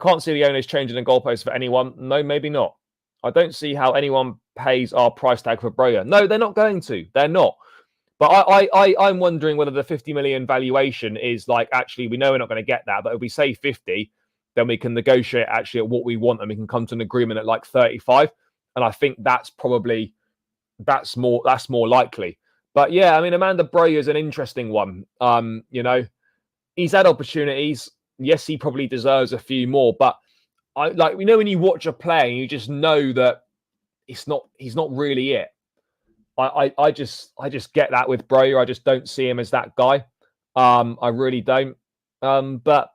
can't see the owners changing the goalposts for anyone. No, maybe not. I don't see how anyone pays our price tag for Broja. No, they're not going to. They're not. But I'm wondering whether the 50 million valuation is like, actually, we know we're not going to get that. But if we say 50, then we can negotiate actually at what we want, and we can come to an agreement at like 35. And I think that's more likely. But yeah, I mean, Amanda Broja is an interesting one. He's had opportunities. Yes, he probably deserves a few more, but when you watch a play, you just know that he's not really it. I just get that with Broja. I just don't see him as that guy. I really don't. But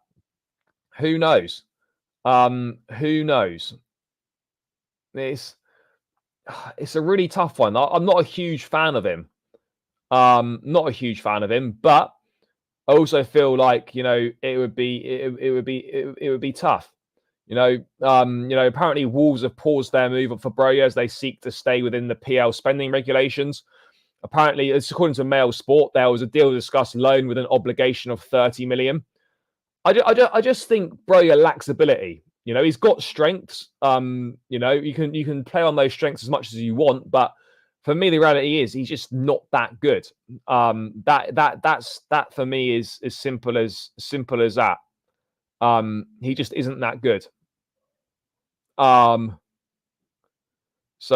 who knows? Who knows? It's a really tough one. I'm not a huge fan of him. But I also feel like it would be tough. Apparently Wolves have paused their move for Broja as they seek to stay within the PL spending regulations. Apparently, it's according to Mail Sport, there was a deal to discuss loan with an obligation of 30 million. I just think Broja lacks ability. He's got strengths. You can play on those strengths as much as you want, but for me, the reality is he's just not that good. That for me is as simple as that. He just isn't that good. So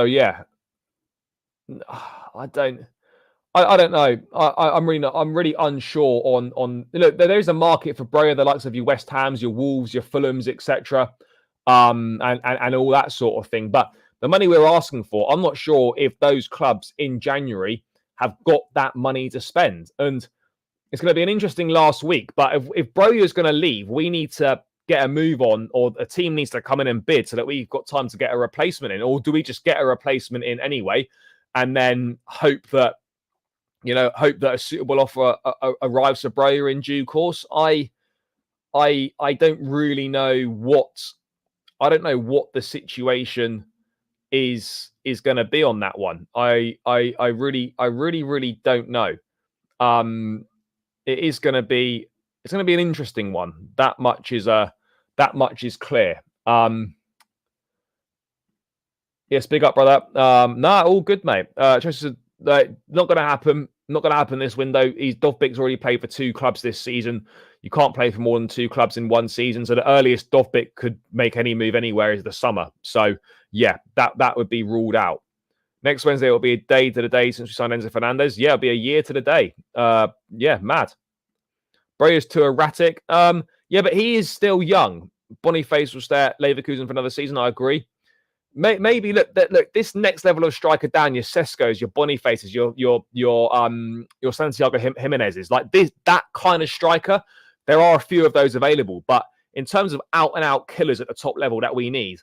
yeah, I don't know. I'm really unsure on. Look, there's a market for Broja, the likes of your West Hams, your Wolves, your Fulhams, etc. And all that sort of thing. But the money we're asking for, I'm not sure if those clubs in January have got that money to spend. And it's going to be an interesting last week. But if Broja is going to leave, we need to get a move on, or a team needs to come in and bid so that we've got time to get a replacement in. Or do we just get a replacement in anyway and then hope that a suitable offer arrives for Broja in due course? I don't really know what the situation is going to be on that one. I really don't know. It's going to be an interesting one. That much is clear. Yes, big up, brother. All good, mate. Just not going to happen. Not going to happen this window. Dovbik's already played for 2 clubs this season. You can't play for more than 2 clubs in one season. So the earliest Dovbik could make any move anywhere is the summer. So yeah, that would be ruled out. Next Wednesday will be a day to the day since we signed Enzo Fernandez. Yeah, it'll be a year to the day. Yeah, mad. Broja's too erratic. Yeah, but he is still young. Boniface will stay at Leverkusen for another season. I agree. Maybe look. This next level of striker down, your Sesco's, your Bonifaces, your Santiago Jimenez's, like that kind of striker. There are a few of those available, but in terms of out and out killers at the top level that we need,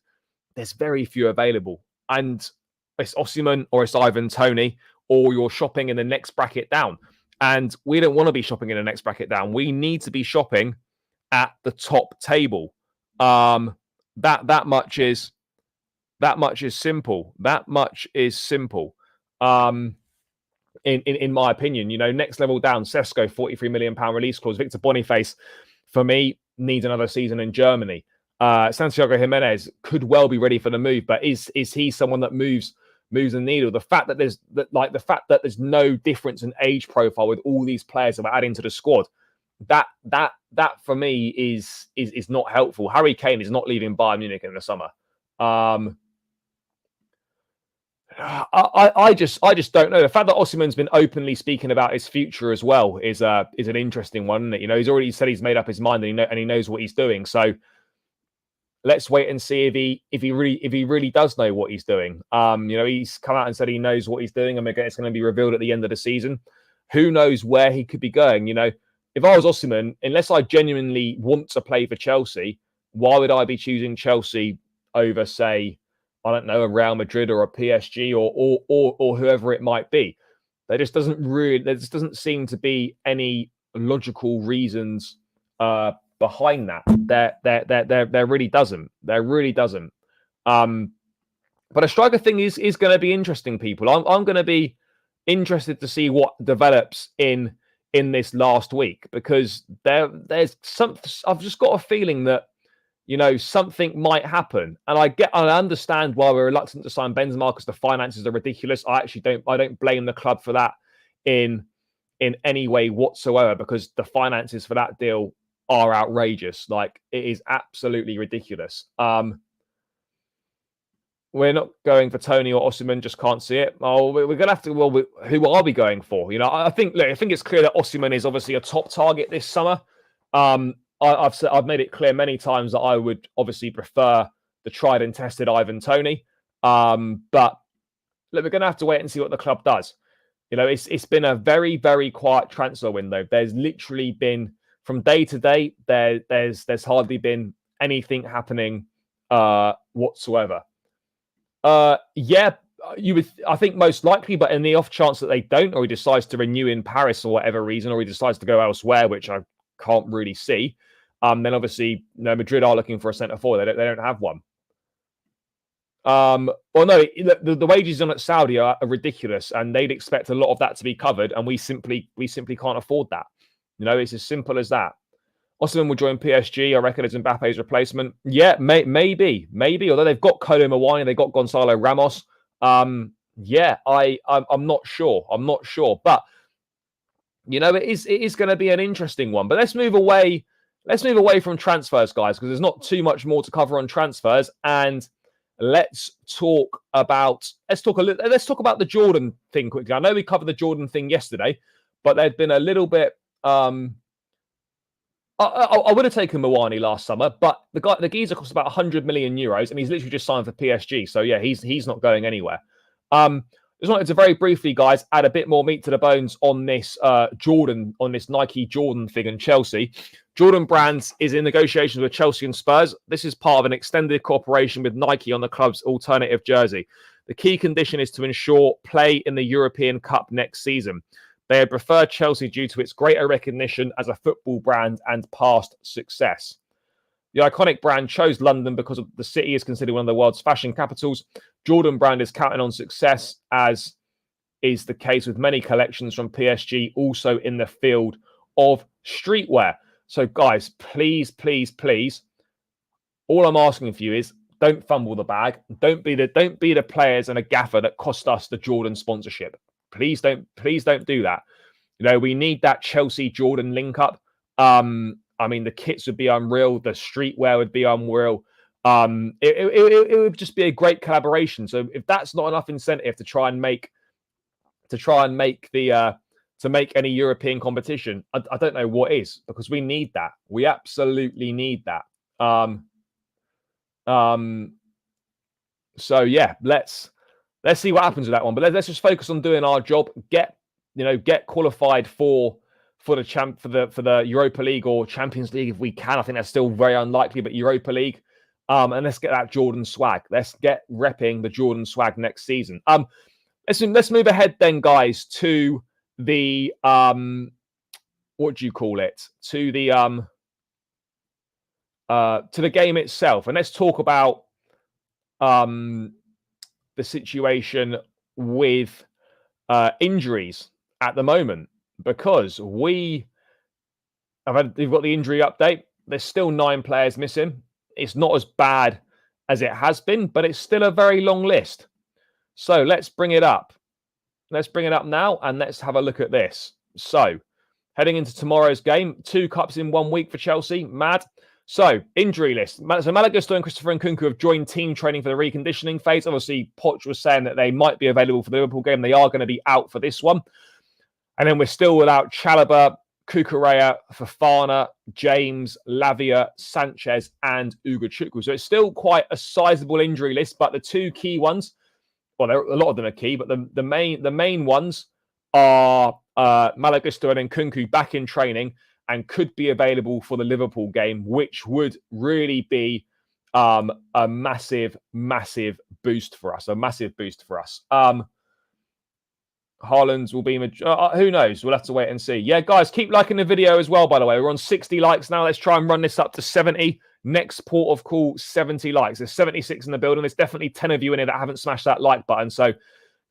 there's very few available. And it's Osimhen or it's Ivan Toney, or you're shopping in the next bracket down. And we don't want to be shopping in the next bracket down. We need to be shopping at the top table. That much is simple. That much is simple. In my opinion, next level down, Sesco, £43 million release clause. Victor Boniface, for me, needs another season in Germany. Santiago Jimenez could well be ready for the move, but is he someone that moves the needle? The fact that there's no difference in age profile with all these players that we're adding to the squad, that for me is not helpful. Harry Kane is not leaving Bayern Munich in the summer. I just don't know. The fact that Osimhen's been openly speaking about his future as well is an interesting one, isn't it? He's already said he's made up his mind and he knows what he's doing. So let's wait and see if he really does know what he's doing. He's come out and said he knows what he's doing, and it's going to be revealed at the end of the season. who knows where he could be going? If I was Osimhen, unless I genuinely want to play for Chelsea, why would I be choosing Chelsea over, say, I don't know, a Real Madrid or a PSG or whoever it might be? There just doesn't seem to be any logical reasons behind that. There really doesn't. There really doesn't. But a striker thing is going to be interesting, people. I'm going to be interested to see what develops in this last week, because there's some. I've just got a feeling that something might happen, and I understand why we're reluctant to sign Benzema, because the finances are ridiculous. I don't blame the club for that in any way whatsoever, because the finances for that deal are outrageous. Like, it is absolutely ridiculous. We're not going for Tony or Osimhen, just can't see it. Oh, we're going to have to. Well, who are we going for? I think it's clear that Osimhen is obviously a top target this summer. I've made it clear many times that I would obviously prefer the tried and tested Ivan Toney. But look, we're going to have to wait and see what the club does. It's been a very, very quiet transfer window. There's literally been, from day to day, there's hardly been anything happening whatsoever. I think most likely, but in the off chance that they don't, or he decides to renew in Paris for whatever reason, or he decides to go elsewhere, which I can't really see, then obviously Madrid are looking for a centre forward. They don't have one. The wages on at Saudi are ridiculous, and they'd expect a lot of that to be covered, and we simply can't afford that. It's as simple as that. Osimhen will join PSG. I reckon it's Mbappe's replacement. Yeah, maybe. Although they've got Callum Wilson, they've got Gonzalo Ramos. I'm not sure. But it is going to be an interesting one. But let's move away from transfers, guys, because there's not too much more to cover on transfers. And let's talk about the Jordan thing quickly. I know we covered the Jordan thing yesterday, but there's been a little bit. I would have taken Mawani last summer, but the geezer costs about 100 million euros, and he's literally just signed for PSG. So yeah, he's not going anywhere. Just wanted to very briefly, guys, add a bit more meat to the bones on this Nike Jordan thing in Chelsea. Jordan Brands is in negotiations with Chelsea and Spurs. This is part of an extended cooperation with Nike on the club's alternative jersey. The key condition is to ensure play in the European Cup next season. They had preferred Chelsea due to its greater recognition as a football brand and past success. The iconic brand chose London because the city is considered one of the world's fashion capitals. Jordan Brand is counting on success, as is the case with many collections from PSG, also in the field of streetwear. So, guys, please, all I'm asking for you is don't fumble the bag. Don't be the players and a gaffer that cost us the Jordan sponsorship. Please don't do that. We need that Chelsea Jordan link up. The kits would be unreal. The streetwear would be unreal. It would just be a great collaboration. So if that's not enough incentive to make any European competition, I don't know what is, because we need that. We absolutely need that. So yeah, let's see what happens with that one. But let's just focus on doing our job. Get qualified for the Europa League or Champions League if we can. I think that's still very unlikely, but Europa League. And let's get that Jordan swag. Let's get repping the Jordan swag next season. Let's move ahead then, guys, to the what do you call it? To the game itself, and let's talk about the situation with injuries at the moment, because we've got the injury update. There's still 9 players missing. It's not as bad as it has been, but it's still a very long list. So let's bring it up. Let's bring it up now, and let's have a look at this. So heading into tomorrow's game, 2 cups in 1 week for Chelsea. Mad. So, injury list. So Malagusto and Christopher Nkunku have joined team training for the reconditioning phase. Obviously, Poch was saying that they might be available for the Liverpool game. They are going to be out for this one. And then we're still without Chalobah, Cucurella, Fofana, James, Lavia, Sanchez, and Ugochukwu. So it's still quite a sizable injury list, but the 2 key ones, well, a lot of them are key, but the main ones are Malo Gusto and Nkunku back in training and could be available for the Liverpool game, which would really be a massive, massive boost for us. A massive boost for us. Haaland will be... who knows? We'll have to wait and see. Yeah, guys, keep liking the video as well, by the way. We're on 60 likes now. Let's try and run this up to 70. Next port of call, 70 likes. There's 76 in the building. There's definitely 10 of you in here that haven't smashed that like button. So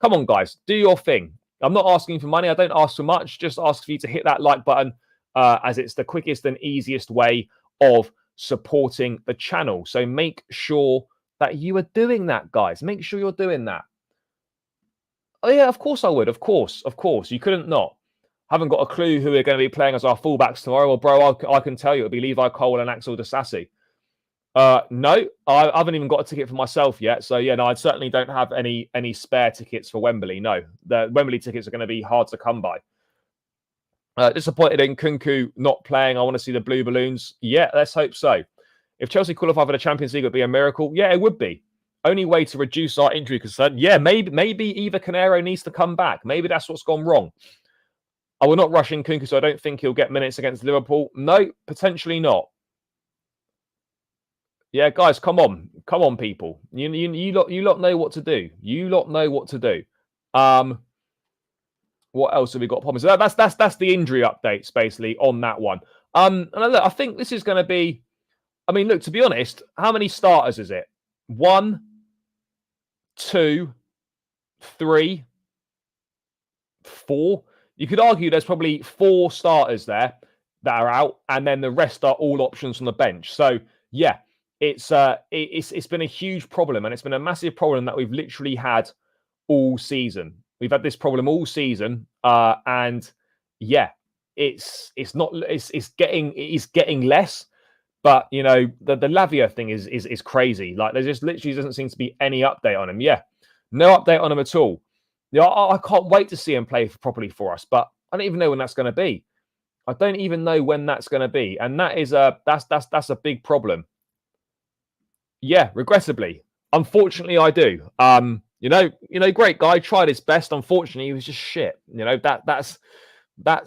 come on, guys. Do your thing. I'm not asking for money. I don't ask for much. Just ask for you to hit that like button as it's the quickest and easiest way of supporting the channel. So make sure that you are doing that, guys. Make sure you're doing that. Oh, yeah, of course I would. Of course. You couldn't not. Haven't got a clue who we're going to be playing as our fullbacks tomorrow. Well, bro, I can tell you it'll be Levi Cole and Axel Disasi. No, I haven't even got a ticket for myself yet. So, yeah, no, I certainly don't have any spare tickets for Wembley. No, the Wembley tickets are going to be hard to come by. Disappointed in Nkunku not playing. I want to see the blue balloons. Yeah, let's hope so. If Chelsea qualify for the Champions League, it would be a miracle. Yeah, it would be. Only way to reduce our injury concern. Yeah, maybe Eva Canero needs to come back. Maybe that's what's gone wrong. I will not rush in Nkunku, so I don't think he'll get minutes against Liverpool. No, potentially not. Yeah, guys, come on, people. You lot know what to do. You lot know what to do. What else have we got problems? So that's the injury updates basically on that one. And look, I think this is going to be. I mean, look, to be honest, how many starters is it? 1, 2, 3, 4. You could argue there's probably 4 starters there that are out, and then the rest are all options from the bench. So yeah, it's been a huge problem, and it's been a massive problem that we've literally had all season. We've had this problem all season, and yeah, it's getting less. But you know, the Lavia thing is crazy. Like there just literally doesn't seem to be any update on him. Yeah, no update on him at all. Yeah, I can't wait to see him play properly for us, but I don't even know when that's going to be. I don't even know when that's going to be, and that is that's a big problem. Yeah, regrettably, unfortunately, I do. You know, great guy, tried his best. Unfortunately, he was just shit. You know, that's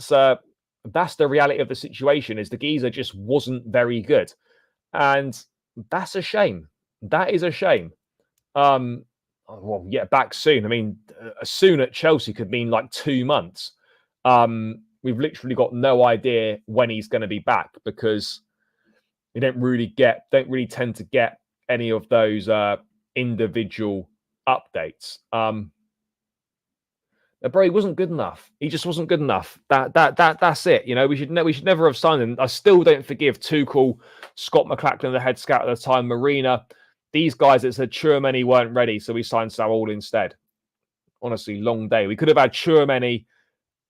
the reality of the situation. Is the geezer just wasn't very good, and that's a shame. That is a shame. Well, yeah, back soon. I mean, soon at Chelsea could mean like 2 months. We've literally got no idea when he's going to be back because we don't really tend to get any of those individual updates. Bro, he wasn't good enough. He just wasn't good enough. That's it. You know, we should never have signed him. I still don't forgive Tuchel, Scott McLachlan, the head scout at the time, Marina. These guys that said Tchouaméni weren't ready, so we signed Saul instead. Honestly, long day. We could have had Tchouaméni,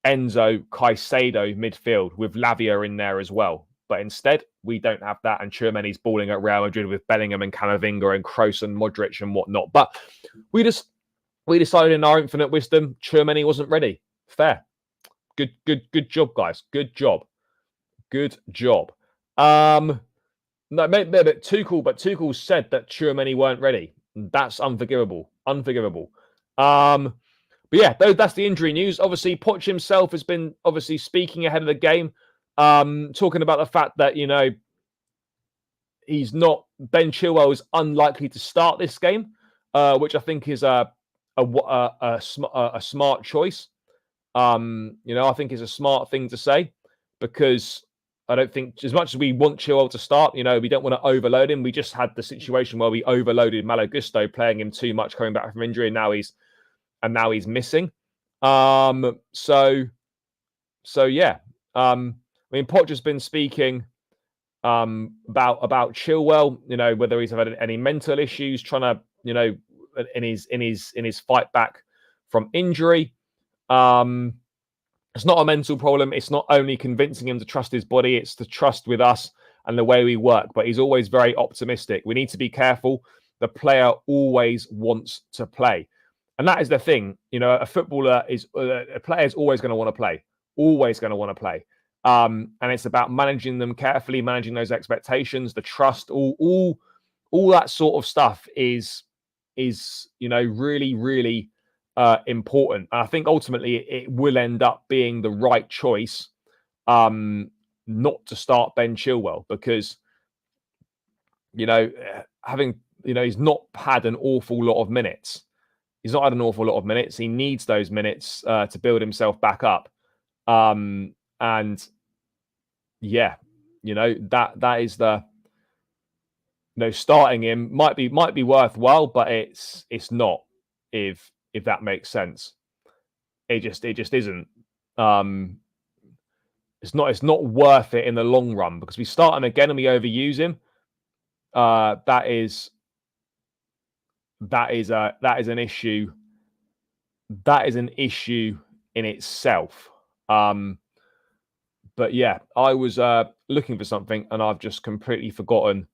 Enzo, Caicedo midfield with Lavia in there as well. But instead, we don't have that. And Tchouaméni's balling at Real Madrid with Bellingham and Camavinga and Kroos and Modric and whatnot. But we decided in our infinite wisdom, Tchouaméni wasn't ready. Fair. Good job, guys. Good job. No, maybe Tuchel said that Tchouaméni weren't ready. That's unforgivable. But yeah, that's the injury news. Obviously, Poch himself has been obviously speaking ahead of the game, talking about the fact that, you know, Ben Chilwell is unlikely to start this game, which I think is a smart choice. You know, I think is a smart thing to say because I don't think, as much as we want Chilwell to start, you know, we don't want to overload him. We just had the situation where we overloaded Malo Gusto, playing him too much, coming back from injury, and now he's missing. So yeah. I mean, Poch has been speaking about Chilwell, you know, whether he's had any mental issues, trying to, you know, in his fight back from injury. It's not a mental problem. It's not only convincing him to trust his body, it's the trust with us and the way we work. But he's always very optimistic. We need to be careful. The player always wants to play. And that is the thing. You know, a player is always going to want to play. Always going to want to play. And it's about managing them carefully, managing those expectations, the trust, all that sort of stuff is, you know, really, really important. And I think ultimately it will end up being the right choice not to start Ben Chilwell, because he's not had an awful lot of minutes. He's not had an awful lot of minutes. He needs those minutes to build himself back up. And yeah, that is the starting him might be worthwhile, but it's not, if that makes sense. It just isn't. It's not worth it in the long run, because we start him again and we overuse him. That is an issue. That is an issue in itself. But yeah, I was looking for something and I've just completely forgotten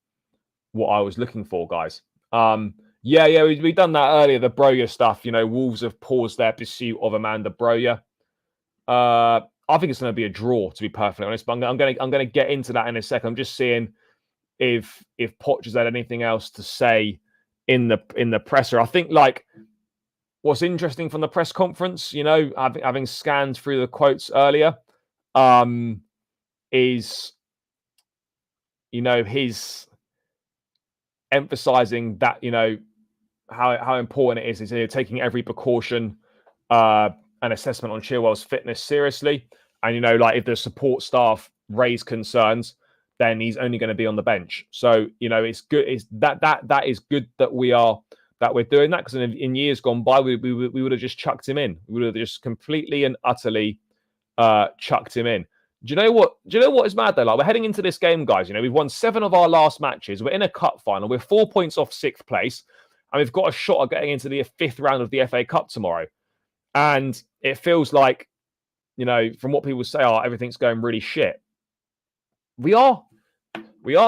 what I was looking for, guys. We've done that earlier, the Broja stuff. Wolves have paused their pursuit of Amanda Broja. I think it's going to be a draw, to be perfectly honest. But I'm going to get into that in a second. I'm just seeing if Poch has had anything else to say in the presser. I think what's interesting from the press conference, having scanned through the quotes earlier, is his emphasizing that how important it is taking every precaution and assessment on Chilwell's fitness seriously, and if the support staff raise concerns, then he's only going to be on the bench. So it's good. That is good that we're doing that, because in years gone by we would have just chucked him in. We would have just completely and utterly chucked him in. Do you know what is mad though? We're heading into this game, guys. We've won 7 of our last matches. We're in a cup final. We're 4 points off 6th place, and we've got a shot at getting into the 5th round of the FA Cup tomorrow. And it feels like, from what people say, everything's going really shit. We are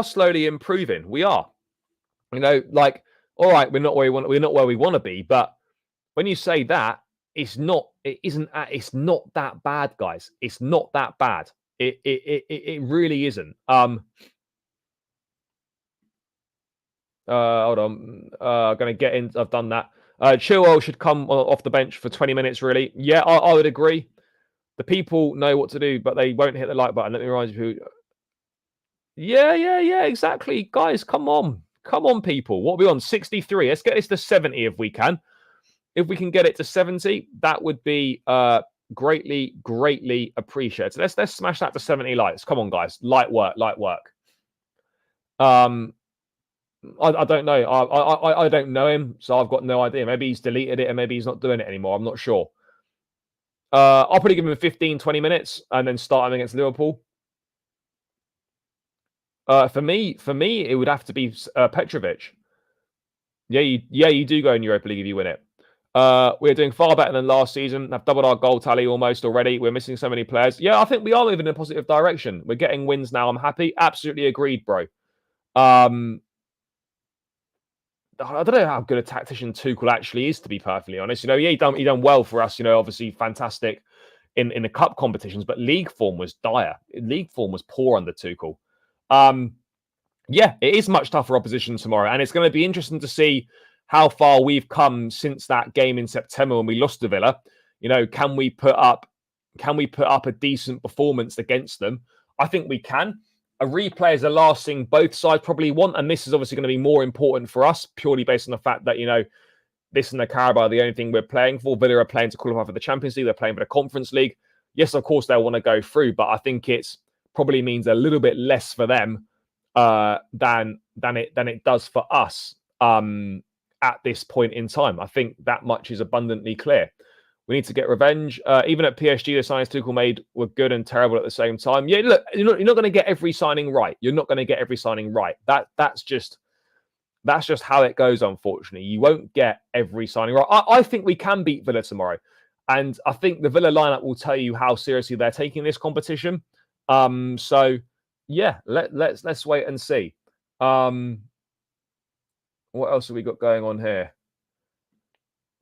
slowly improving. We are, all right, we're not where we want to be. But when you say that, it's not that bad, guys. It's not that bad. It really isn't. Hold on. I'm going to get in. I've done that. Chilwell should come off the bench for 20 minutes, really. Yeah, I would agree. The people know what to do, but they won't hit the like button. Let me remind you. Yeah, exactly. Guys, come on. Come on, people. What are we on? 63. Let's get this to 70 if we can. If we can get it to 70, that would be greatly appreciated. Let's smash that to 70 likes. Come on, guys. Light work. I don't know. I don't know him, so I've got no idea. Maybe he's deleted it and maybe he's not doing it anymore. I'm not sure. I'll probably give him 15, 20 minutes and then start him against Liverpool. For me, it would have to be Petrovic. Yeah, you do go in Europa League if you win it. We're doing far better than last season. I've doubled our goal tally almost already. We're missing so many players. Yeah, I think we are moving in a positive direction. We're getting wins now. I'm happy. Absolutely agreed, bro. I don't know how good a tactician Tuchel actually is, to be perfectly honest. He done well for us. Obviously fantastic in the cup competitions, but league form was dire. League form was poor under Tuchel. Yeah, it is much tougher opposition tomorrow, and it's going to be interesting to see how far we've come since that game in September when we lost to Villa. Can we put up a decent performance against them? I think we can. A replay is the last thing both sides probably want, and this is obviously going to be more important for us, purely based on the fact that this and the Carabao are the only thing we're playing for. Villa are playing to qualify for the Champions League. They're playing for the Conference League. Yes, of course they'll want to go through, but I think it's probably means a little bit less for them than it does for us at this point in time. I think that much is abundantly clear. We need to get revenge. Even at PSG, the signings Tuchel made were good and terrible at the same time. Yeah, look, you're not going to get every signing right. You're not going to get every signing right. That's just how it goes, unfortunately. You won't get every signing right. I think we can beat Villa tomorrow. And I think the Villa lineup will tell you how seriously they're taking this competition. So, yeah, let's wait and see. What else have we got going on here?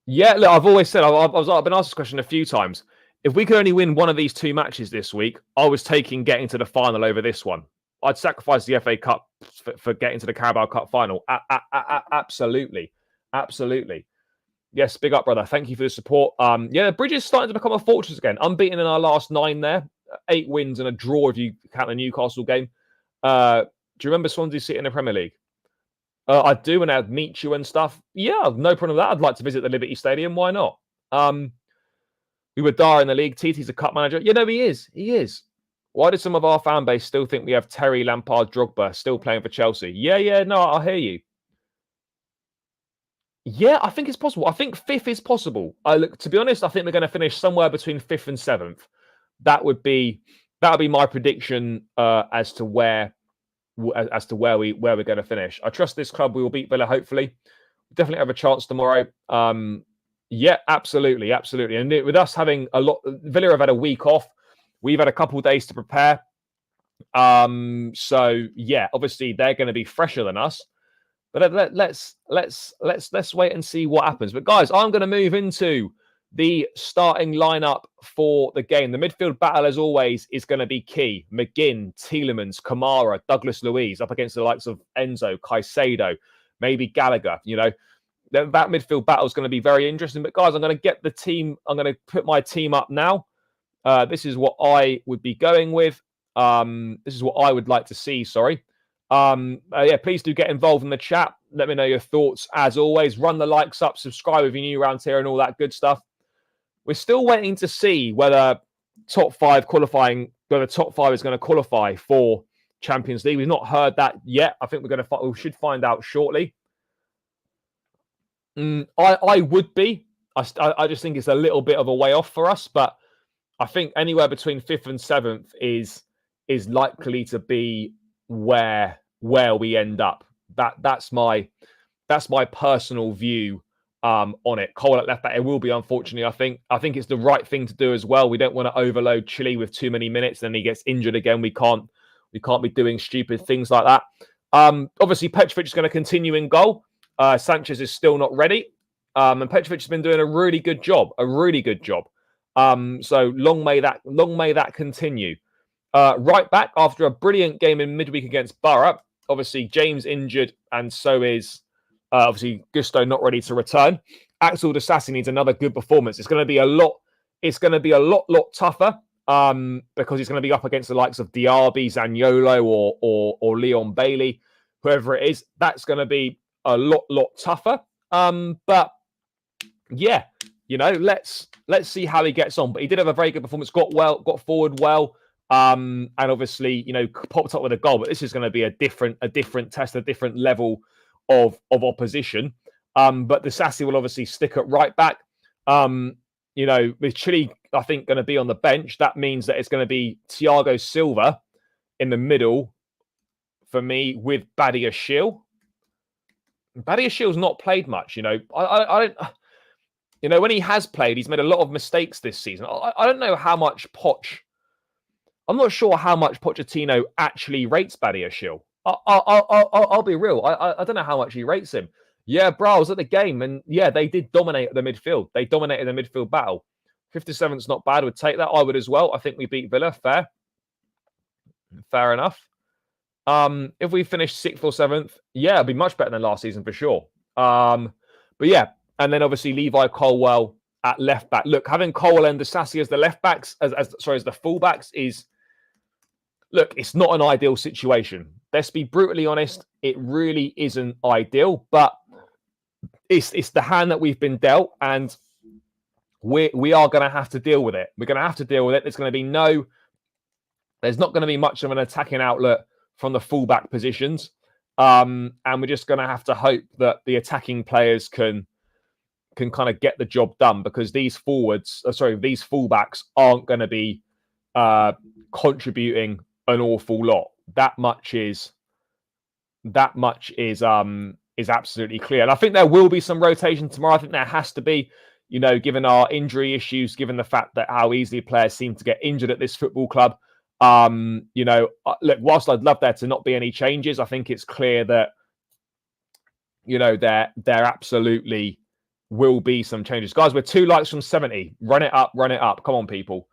Yeah, look, I've always said, I've been asked this question a few times. If we could only win one of these 2 matches this week, I was taking getting to the final over this one. I'd sacrifice the FA Cup for getting to the Carabao Cup final. Absolutely. Yes, big up, brother. Thank you for the support. Yeah, the Bridge is starting to become a fortress again. Unbeaten in our last 9 there. 8 wins and a draw if you count the Newcastle game. Do you remember Swansea City in the Premier League? I do, and I'd meet you and stuff. Yeah, no problem with that. I'd like to visit the Liberty Stadium. Why not? We were Dar in the league. TT's a cup manager. You know, he is. He is. Why does some of our fan base still think we have Terry, Lampard, Drogba still playing for Chelsea? Yeah, no, I hear you. Yeah, I think it's possible. I think 5th is possible. Look, to be honest, I think we're going to finish somewhere between 5th and 7th. That would be my prediction as to where we're going to finish. I trust this club. We will beat Villa. Hopefully, definitely have a chance tomorrow. Yeah, absolutely. And with us having Villa have had a week off. We've had a couple of days to prepare. So yeah, obviously they're going to be fresher than us. But let's wait and see what happens. But guys, I'm going to move into the starting lineup for the game. The midfield battle, as always, is going to be key. McGinn, Tielemans, Kamara, Douglas Luiz up against the likes of Enzo, Caicedo, maybe Gallagher. You know, that midfield battle is going to be very interesting. But guys, I'm going to get the team. I'm going to put my team up now. This is what I would be going with. This is what I would like to see. Sorry. Yeah, please do get involved in the chat. Let me know your thoughts. As always, run the likes up, subscribe if you're new around here and all that good stuff. We're still waiting to see whether top 5 is going to qualify for Champions League. We've not heard that yet. I think we should find out shortly. I would be. I just think it's a little bit of a way off for us, but I think anywhere between 5th and 7th is likely to be where we end up. That's my personal view on it. Cole at left back, it will be, unfortunately. I think it's the right thing to do as well. We don't want to overload Chile with too many minutes, then he gets injured again. We can't be doing stupid things like that. Obviously Petrovic is going to continue in goal. Sanchez is still not ready. And Petrovic has been doing a really good job. So long may that continue. Right back, after a brilliant game in midweek against Borough, obviously James injured, and so is obviously Gusto not ready to return. Axel Disasi needs another good performance. It's going to be a lot tougher because he's going to be up against the likes of Diaby, Zaniolo, or Leon Bailey, whoever it is. That's going to be a lot tougher. But yeah, you know, let's see how he gets on. But he did have a very good performance. Got forward well. And obviously, you know, popped up with a goal, but this is going to be a different test, a different level of opposition. But the Disasi will obviously stick at right back. You know, with Chile, I think, going to be on the bench, that means that it's going to be Thiago Silva in the middle for me with Badiashile. Badiashile's not played much, you know. I don't. You know, when he has played, he's made a lot of mistakes this season. I don't know how much I'm not sure how much Pochettino actually rates Badiashile. I'll be real. I don't know how much he rates him. Yeah, bro, I was at the game, and yeah, they did dominate the midfield. They dominated the midfield battle. 57's not bad. Would take that. I would as well. I think we beat Villa. Fair enough. If we finish 6th or 7th, yeah, it'd be much better than last season for sure. But yeah, and then obviously Levi Colwell at left back. Look, having Colwell and Disasi as the left backs, as the full backs is. Look, it's not an ideal situation. Let's be brutally honest. It really isn't ideal, but it's the hand that we've been dealt, and we are going to have to deal with it. We're going to have to deal with it. There's not going to be much of an attacking outlet from the fullback positions, and we're just going to have to hope that the attacking players can kind of get the job done, because these fullbacks aren't going to be contributing an awful lot. That much is absolutely clear. And I think there will be some rotation tomorrow. I think there has to be, you know, given our injury issues, given the fact that how easily players seem to get injured at this football club. You know, look, whilst I'd love there to not be any changes, I think it's clear that, you know, there absolutely will be some changes. Guys, we're 2 likes from 70. Run it up. Come on, people.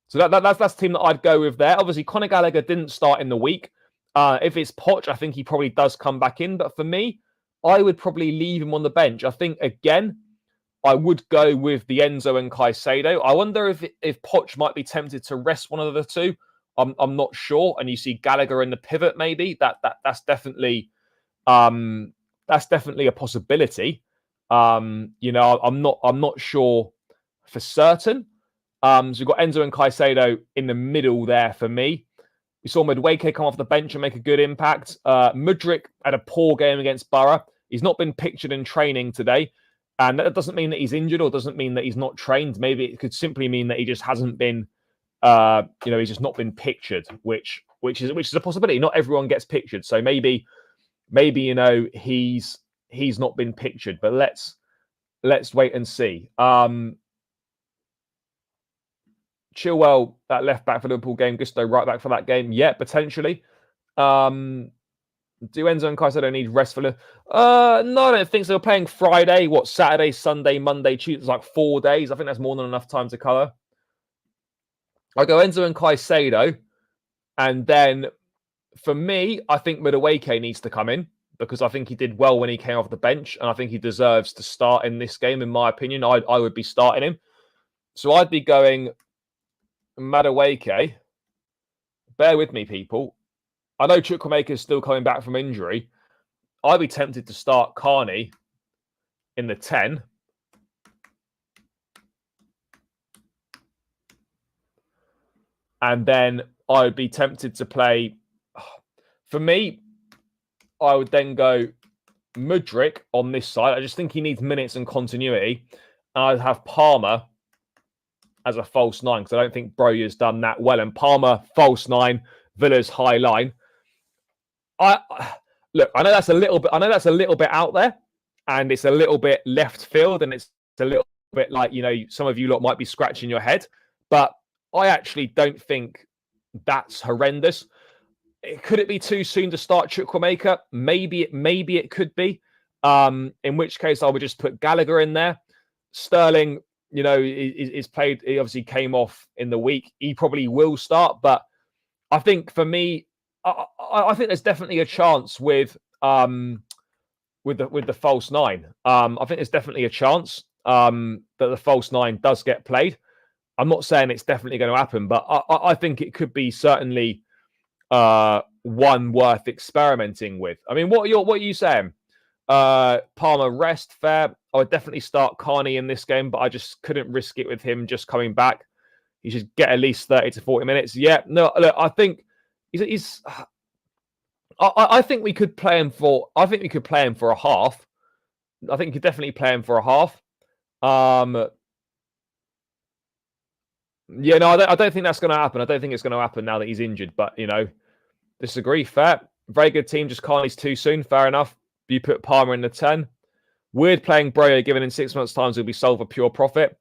So that's the team that I'd go with there. Obviously, Conor Gallagher didn't start in the week. If it's Poch, I think he probably does come back in. But for me, I would probably leave him on the bench. I think, again, I would go with the Enzo and Caicedo. I wonder if Poch might be tempted to rest one of the two. I'm not sure. And you see Gallagher in the pivot, maybe. That's definitely a possibility. I'm not sure for certain. So we've got Enzo and Caicedo in the middle there for me. We saw Madueke come off the bench and make a good impact. Mudryk had a poor game against Borough. He's not been pictured in training today. And that doesn't mean that he's injured or doesn't mean that he's not trained. Maybe it could simply mean that he just hasn't been, he's just not been pictured, which is a possibility. Not everyone gets pictured. So maybe he's not been pictured. But let's wait and see. Chilwell, that left back for the Liverpool game, Gusto right back for that game. Yeah, potentially. Do Enzo and Caicedo need rest for the... No, I don't think so. They're playing Friday, Saturday, Sunday, Monday, Tuesday. It's like 4 days. I think that's more than enough time to cover. I go Enzo and Caicedo. And then, for me, I think Madueke needs to come in because I think he did well when he came off the bench. And I think he deserves to start in this game, in my opinion. I would be starting him. So I'd be going Madueke. Bear with me, people. I know Chukwuemeka is still coming back from injury. I'd be tempted to start Carney in the 10. And then I would be tempted to play... For me, I would then go Mudryk on this side. I just think he needs minutes and continuity. And I'd have Palmer as a false 9 because I don't think Broja's done that well. And Palmer, false 9, Villa's high line. I know that's a little bit out there, and it's a little bit left field, and it's a little bit like, some of you lot might be scratching your head, but I actually don't think that's horrendous. Could it be too soon to start Chukwuemeka? Maybe it could be. In which case I would just put Gallagher in there. Sterling, is played. He obviously came off in the week. He probably will start, but I think for me, I think there's definitely a chance with the false 9. I think there's definitely a chance that the false 9 does get played. I'm not saying it's definitely going to happen, but I think it could be certainly one worth experimenting with. I mean, what are you saying? Palmer rest, fair. I would definitely start Carney in this game, but I just couldn't risk it with him just coming back. He should get at least 30 to 40 minutes. Yeah, no, look, I think I think we could play him for. I think we could play him for a half. I think you could definitely play him for a half. Yeah, no, I don't think that's going to happen. I don't think it's going to happen now that he's injured. But disagree. Fair, very good team. Just Carney's too soon. Fair enough. You put Palmer in the 10. Weird playing Broja, given in 6 months' time he'll be sold for pure profit,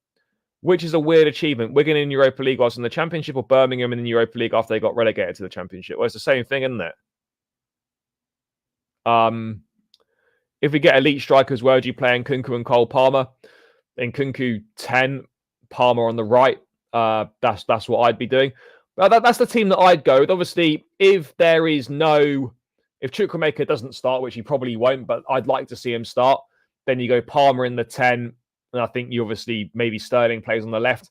which is a weird achievement. Wigan in Europa League whilst in the Championship, or Birmingham in the Europa League after they got relegated to the Championship. Well, it's the same thing, isn't it? If we get elite strikers, where would you play Nkunku and Cole Palmer? Nkunku 10, Palmer on the right. That's what I'd be doing. But that's the team that I'd go with. Obviously, if Chukwuemeka doesn't start, which he probably won't, but I'd like to see him start, then you go Palmer in the 10. And I think you obviously, maybe Sterling plays on the left.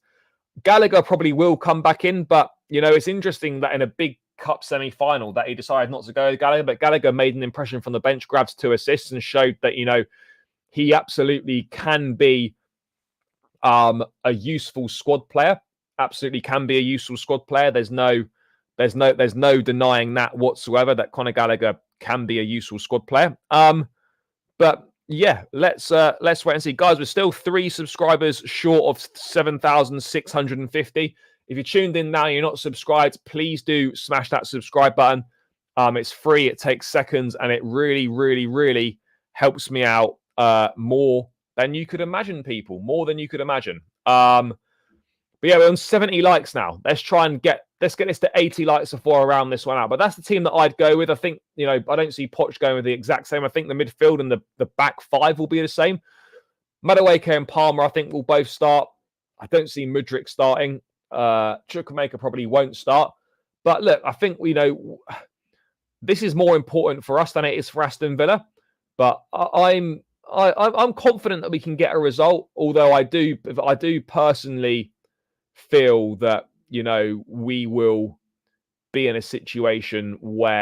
Gallagher probably will come back in, but, it's interesting that in a big cup semi-final that he decided not to go with Gallagher, but Gallagher made an impression from the bench, grabbed 2 assists and showed that, he absolutely can be a useful squad player. Absolutely can be a useful squad player. There's no denying that whatsoever, that Conor Gallagher can be a useful squad player. But yeah, let's wait and see. Guys, we're still 3 subscribers short of 7,650. If you're tuned in now, you're not subscribed, please do smash that subscribe button. It's free, it takes seconds, and it really, really, really helps me out more than you could imagine, people. More than you could imagine. But yeah, we're on 70 likes now. Let's get this to 80 likes before I round this one out. But that's the team that I'd go with. I think, I don't see Poch going with the exact same. I think the midfield and the back 5 will be the same. Madueke and Palmer, I think, will both start. I don't see Mudryk starting. Chukwuemeka probably won't start. But look, I think, this is more important for us than it is for Aston Villa. But I'm confident that we can get a result. Although I do personally feel that we will be in a situation where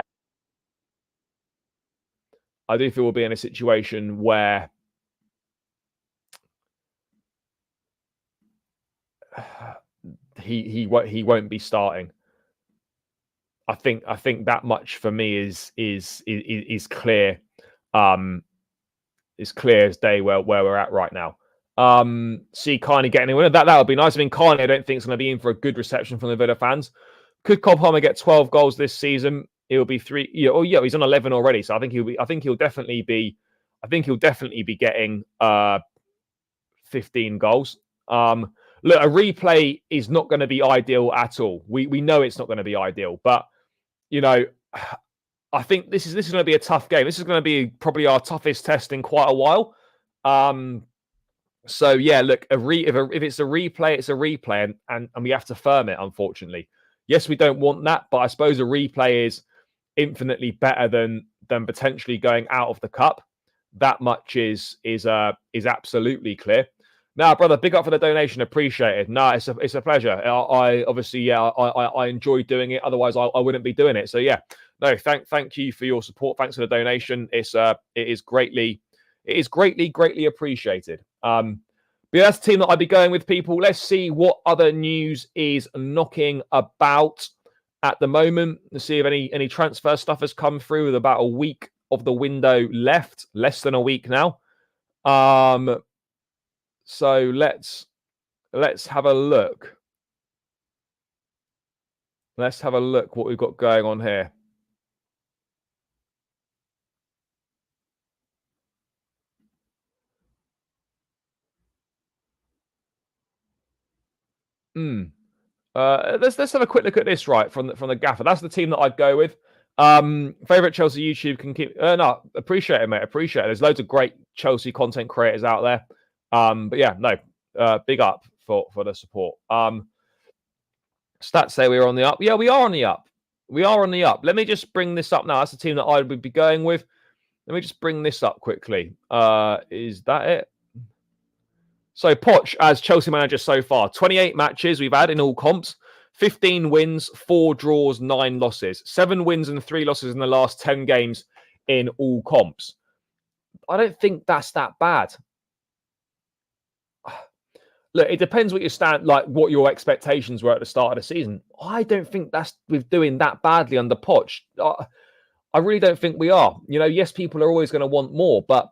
he won't be starting. I think that much for me is clear. It's clear as day where we're at right now. See Carney getting in. That would be nice. I mean, Carney, I don't think is going to be in for a good reception from the Villa fans. Could Cole Palmer get 12 goals this season? It'll be 3. Yeah, he's on 11 already. So I think he'll definitely be getting 15 goals. Look, a replay is not going to be ideal at all. We know it's not going to be ideal, but I think this is going to be a tough game. This is going to be probably our toughest test in quite a while. So yeah, look, if it's a replay, it's a replay, and we have to firm it. Unfortunately, yes, we don't want that, but I suppose a replay is infinitely better than potentially going out of the cup. That much is absolutely clear. Now, brother, big up for the donation. Appreciate it. No, it's a pleasure. I obviously, I enjoy doing it. Otherwise, I wouldn't be doing it. So yeah, no, thank you for your support. Thanks for the donation. It is greatly appreciated. But that's the team that I'd be going with, people. Let's see what other news is knocking about at the moment. Let's see if any transfer stuff has come through with about a week of the window left, less than a week now. So let's have a look. Let's have a look what we've got going on here. Let's have a quick look at this, right, from the gaffer. That's the team that I'd go with. Favorite Chelsea YouTube can keep. No, appreciate it, mate. Appreciate it. There's loads of great Chelsea content creators out there. But yeah, no, big up for the support. Stats say we're on the up. Yeah, we are on the up. We are on the up. Let me just bring this up now. That's the team that I would be going with. Let me just bring this up quickly. Is that it? So Poch as Chelsea manager so far, 28 matches we've had in all comps, 15 wins, 4 draws, 9 losses, 7 wins and 3 losses in the last 10 games in all comps. I don't think that's that bad. Look, it depends what what your expectations were at the start of the season. I don't think we're doing that badly under Poch. I really don't think we are. Yes, people are always going to want more, but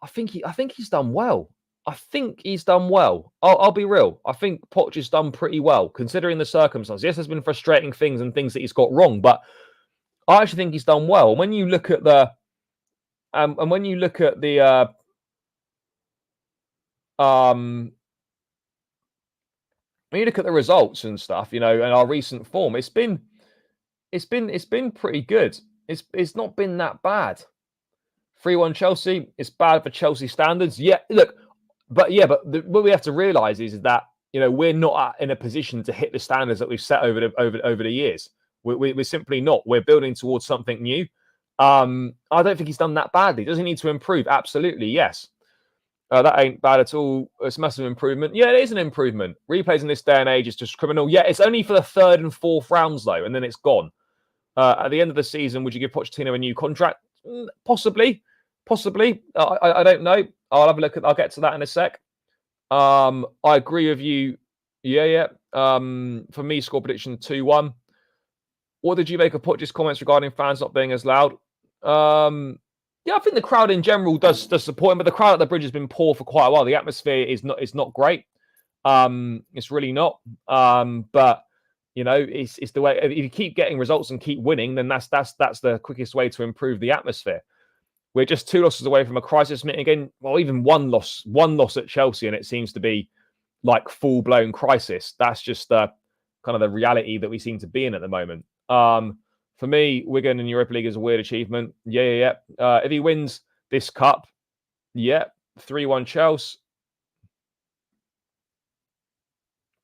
I think he's done well. I think he's done well. I'll be real. I think Poch has done pretty well considering the circumstances. Yes, there's been frustrating things and things that he's got wrong, but I actually think he's done well. When you look at the results and stuff, and our recent form, it's been pretty good. It's not been that bad. 3-1 Chelsea. It's bad for Chelsea standards. Yeah, look. But what we have to realise is that we're not in a position to hit the standards that we've set over the years. We're simply not. We're building towards something new. I don't think he's done that badly. Does he need to improve? Absolutely, yes. That ain't bad at all. It's a massive improvement. Yeah, it is an improvement. Replays in this day and age is just criminal. Yeah, it's only for the 3rd and 4th rounds though, and then it's gone. At the end of the season, would you give Pochettino a new contract? Possibly. I don't know. I'll have a look. I'll get to that in a sec. I agree with you. Yeah. For me, score prediction 2-1. What did you make of Poch's comments regarding fans not being as loud? Yeah, I think the crowd in general does support him, but the crowd at the Bridge has been poor for quite a while. The atmosphere is not great. It's really not. But it's the way. If you keep getting results and keep winning, then that's the quickest way to improve the atmosphere. We're just 2 losses away from a crisis meeting again. Well, even one loss at Chelsea, and it seems to be like full-blown crisis. That's just kind of the reality that we seem to be in at the moment. For me, Wigan in Europa League is a weird achievement. Yeah. If he wins this cup, 3-1 Chelsea.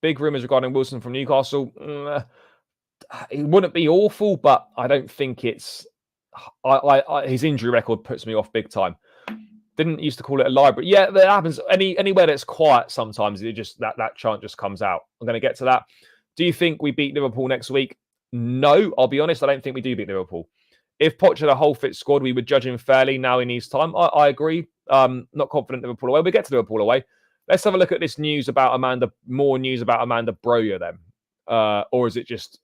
Big rumours regarding Wilson from Newcastle. It wouldn't be awful, but I don't think it's his injury record puts me off big time. Didn't used to call it a library. Yeah, that happens. Anywhere that's quiet sometimes, it just that chant just comes out. I'm going to get to that. Do you think we beat Liverpool next week? No, I'll be honest. I don't think we do beat Liverpool. If Poch had a whole fit squad, we would judge him fairly. Now he needs time. I agree. Not confident Liverpool away. We get to Liverpool away. Let's have a look at this news about Amanda. More news about Amanda Broja then, or is it just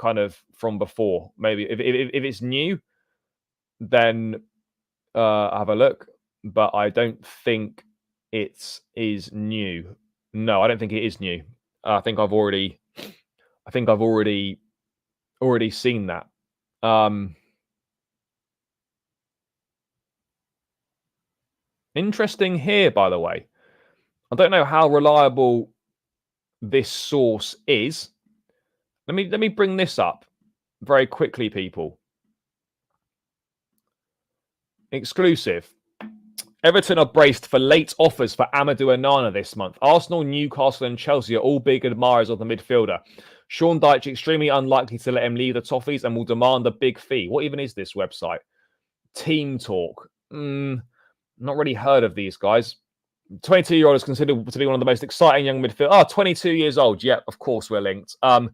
kind of from before? Maybe if it's new, then have a look. But I don't think it is new. No, I don't think it is new. I think I've already seen that. Interesting here, by the way. I don't know how reliable this source is. Let me bring this up very quickly, people. Exclusive. Everton are braced for late offers for Amadou Onana this month. Arsenal, Newcastle and Chelsea are all big admirers of the midfielder. Sean Dyche extremely unlikely to let him leave the Toffees and will demand a big fee. What even is this website? Team Talk. Not really heard of these guys. 22-year-old is considered to be one of the most exciting young midfielders. 22 years old. Yeah, of course we're linked. Young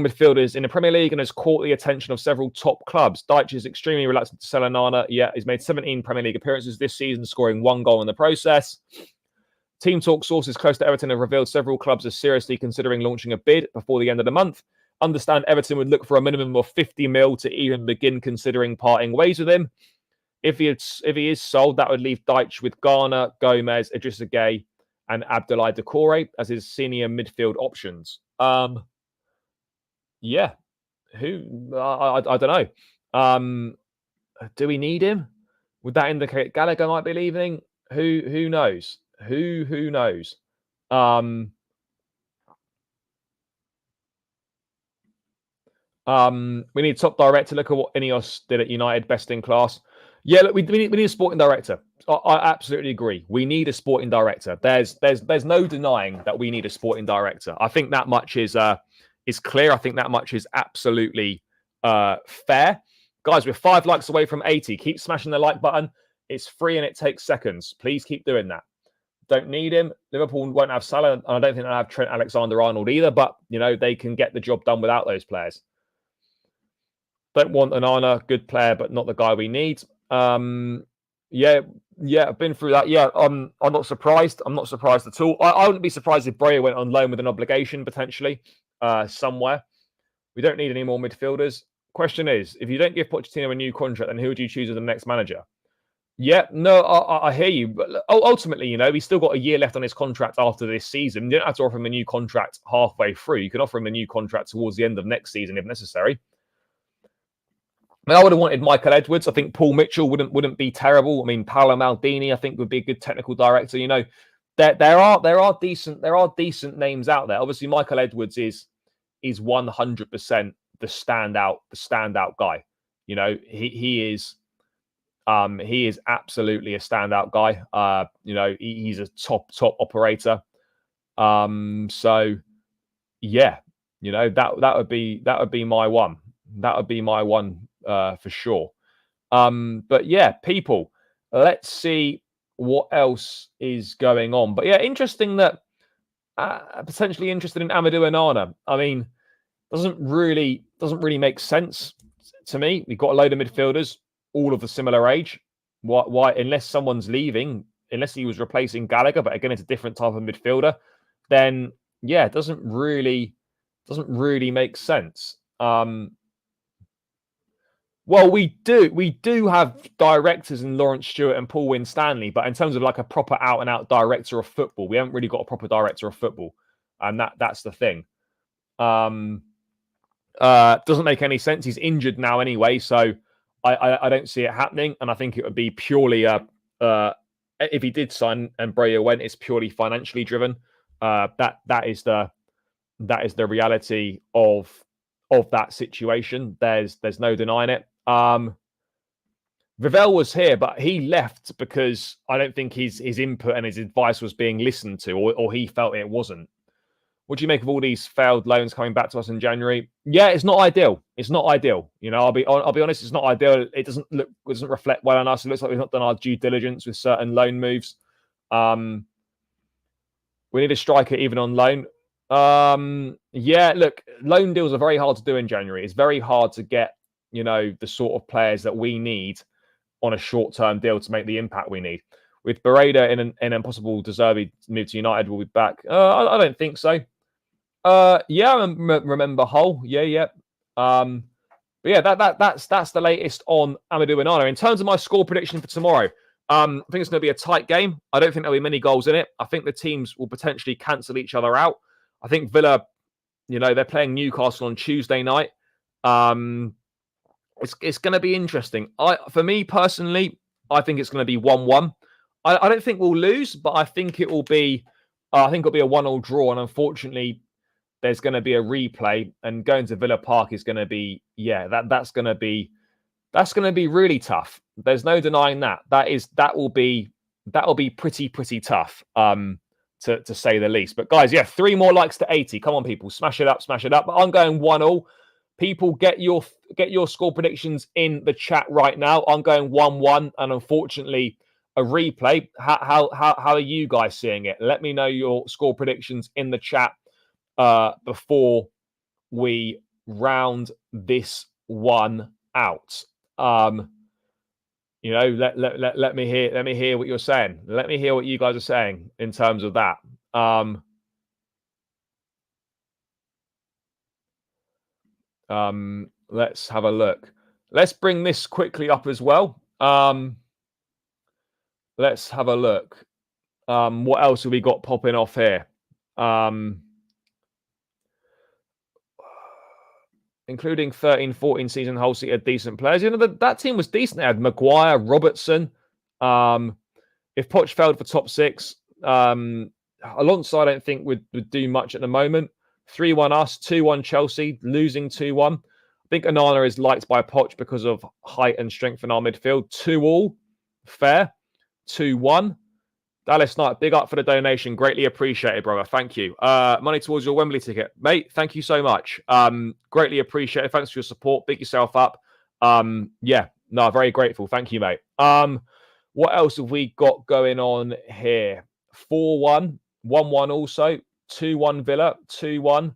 midfielders in the Premier League and has caught the attention of several top clubs. Dyche is extremely reluctant to sell Onana. Yeah, he's made 17 Premier League appearances this season, scoring 1 goal in the process. Team Talk sources close to Everton have revealed several clubs are seriously considering launching a bid before the end of the month. Understand Everton would look for a minimum of 50 mil to even begin considering parting ways with him. If he is sold, that would leave Dyche with Garner, Gomez, Idrissa Gueye, and Abdoulaye Doucouré as his senior midfield options. Yeah, who I don't know. Do we need him? Would that indicate Gallagher might be leaving? Who knows? Who knows? We need top director. Look at what Ineos did at United, best in class. Yeah, look, we need a sporting director. I absolutely agree. We need a sporting director. There's no denying that we need a sporting director. I think that much is clear. I think that much is absolutely fair. Guys, we're 5 likes away from 80. Keep smashing the like button. It's free and it takes seconds. Please keep doing that. Don't need him. Liverpool won't have Salah, and I don't think they'll have Trent Alexander-Arnold either, but, you know, they can get the job done without those players. Don't want Onana, good player, but not the guy we need. Yeah, I've been through that. Yeah, I'm not surprised. I'm not surprised at all. I wouldn't be surprised if Broja went on loan with an obligation, potentially, somewhere. We don't need any more midfielders. Question is, if you don't give Pochettino a new contract, then who would you choose as the next manager? Yeah, no, I hear you. But ultimately, you know, he's still got a year left on his contract after this season. You don't have to offer him a new contract halfway through. You can offer him a new contract towards the end of next season if necessary. I mean, I would have wanted Michael Edwards. I think Paul Mitchell wouldn't be terrible. I mean, Paolo Maldini, I think, would be a good technical director. You know, there are decent names out there. Obviously, Michael Edwards is 100% the standout guy. You know, he is absolutely a standout guy. You know, he's a top operator. So yeah, you know, that would be my one. That would be my one for sure. But yeah, people, let's see what else is going on. But yeah, interesting that potentially interested in Amadou Onana. I mean, doesn't really make sense to me. We've got a load of midfielders, all of a similar age. Why unless someone's leaving, unless he was replacing Gallagher, but again, it's a different type of midfielder, then yeah, it doesn't really make sense. Well, we do have directors in Lawrence Stewart and Paul Winstanley, but in terms of like a proper out and out director of football, we haven't really got a proper director of football, and that's the thing. Doesn't make any sense. He's injured now anyway, so I don't see it happening, and I think it would be purely if he did sign and Broja went, it's purely financially driven. That is the reality of that situation. There's no denying it. Vivell was here, but he left because I don't think his input and his advice was being listened to, or he felt it wasn't. What do you make of all these failed loans coming back to us in January? Yeah, it's not ideal. It's not ideal. You know, I'll be honest. It's not ideal. It doesn't reflect well on us. It looks like we've not done our due diligence with certain loan moves. We need a striker even on loan. Yeah, look, loan deals are very hard to do in January. It's very hard to get, you know, the sort of players that we need on a short-term deal to make the impact we need. With Bereda in an impossible De Zerbi move to United, will be back. I don't think so. Yeah, I remember Hull. Yeah. But yeah, that's the latest on Amadou Onana. In terms of my score prediction for tomorrow, I think it's going to be a tight game. I don't think there'll be many goals in it. I think the teams will potentially cancel each other out. I think Villa, you know, they're playing Newcastle on Tuesday night. It's going to be interesting. For me personally, I think it's going to be 1-1. I don't think we'll lose, but I think it will be. I think it'll be a 1-1 draw, and unfortunately, there's going to be a replay. And going to Villa Park is going to be, that's going to be really tough. There's no denying that. That will be pretty tough. To say the least. But guys, 3 more likes to 80. Come on, people, smash it up. But I'm going 1-1. People, get your score predictions in the chat right now. I'm going 1-1, and unfortunately, a replay. How are you guys seeing it? Let me know your score predictions in the chat before we round this one out. You know, let me hear what you're saying. Let me hear what you guys are saying in terms of that. Let's have a look. Let's bring this quickly up as well. Let's have a look. What else have we got popping off here? Including 13-14 season Hull City are decent players. You know, that team was decent. They had Maguire, Robertson. If Poch failed for top 6, Alonso I don't think would do much at the moment. 3-1 us, 2-1 Chelsea, losing 2-1. I think Onana is liked by Poch because of height and strength in our midfield. 2-2, fair. 2-1. Dallas Knight, big up for the donation. Greatly appreciated, brother. Thank you. Money towards your Wembley ticket. Mate, thank you so much. Greatly appreciated. Thanks for your support. Big yourself up. Very grateful. Thank you, mate. What else have we got going on here? 4-1, 1-1 also, 2-1 Villa, 2-1,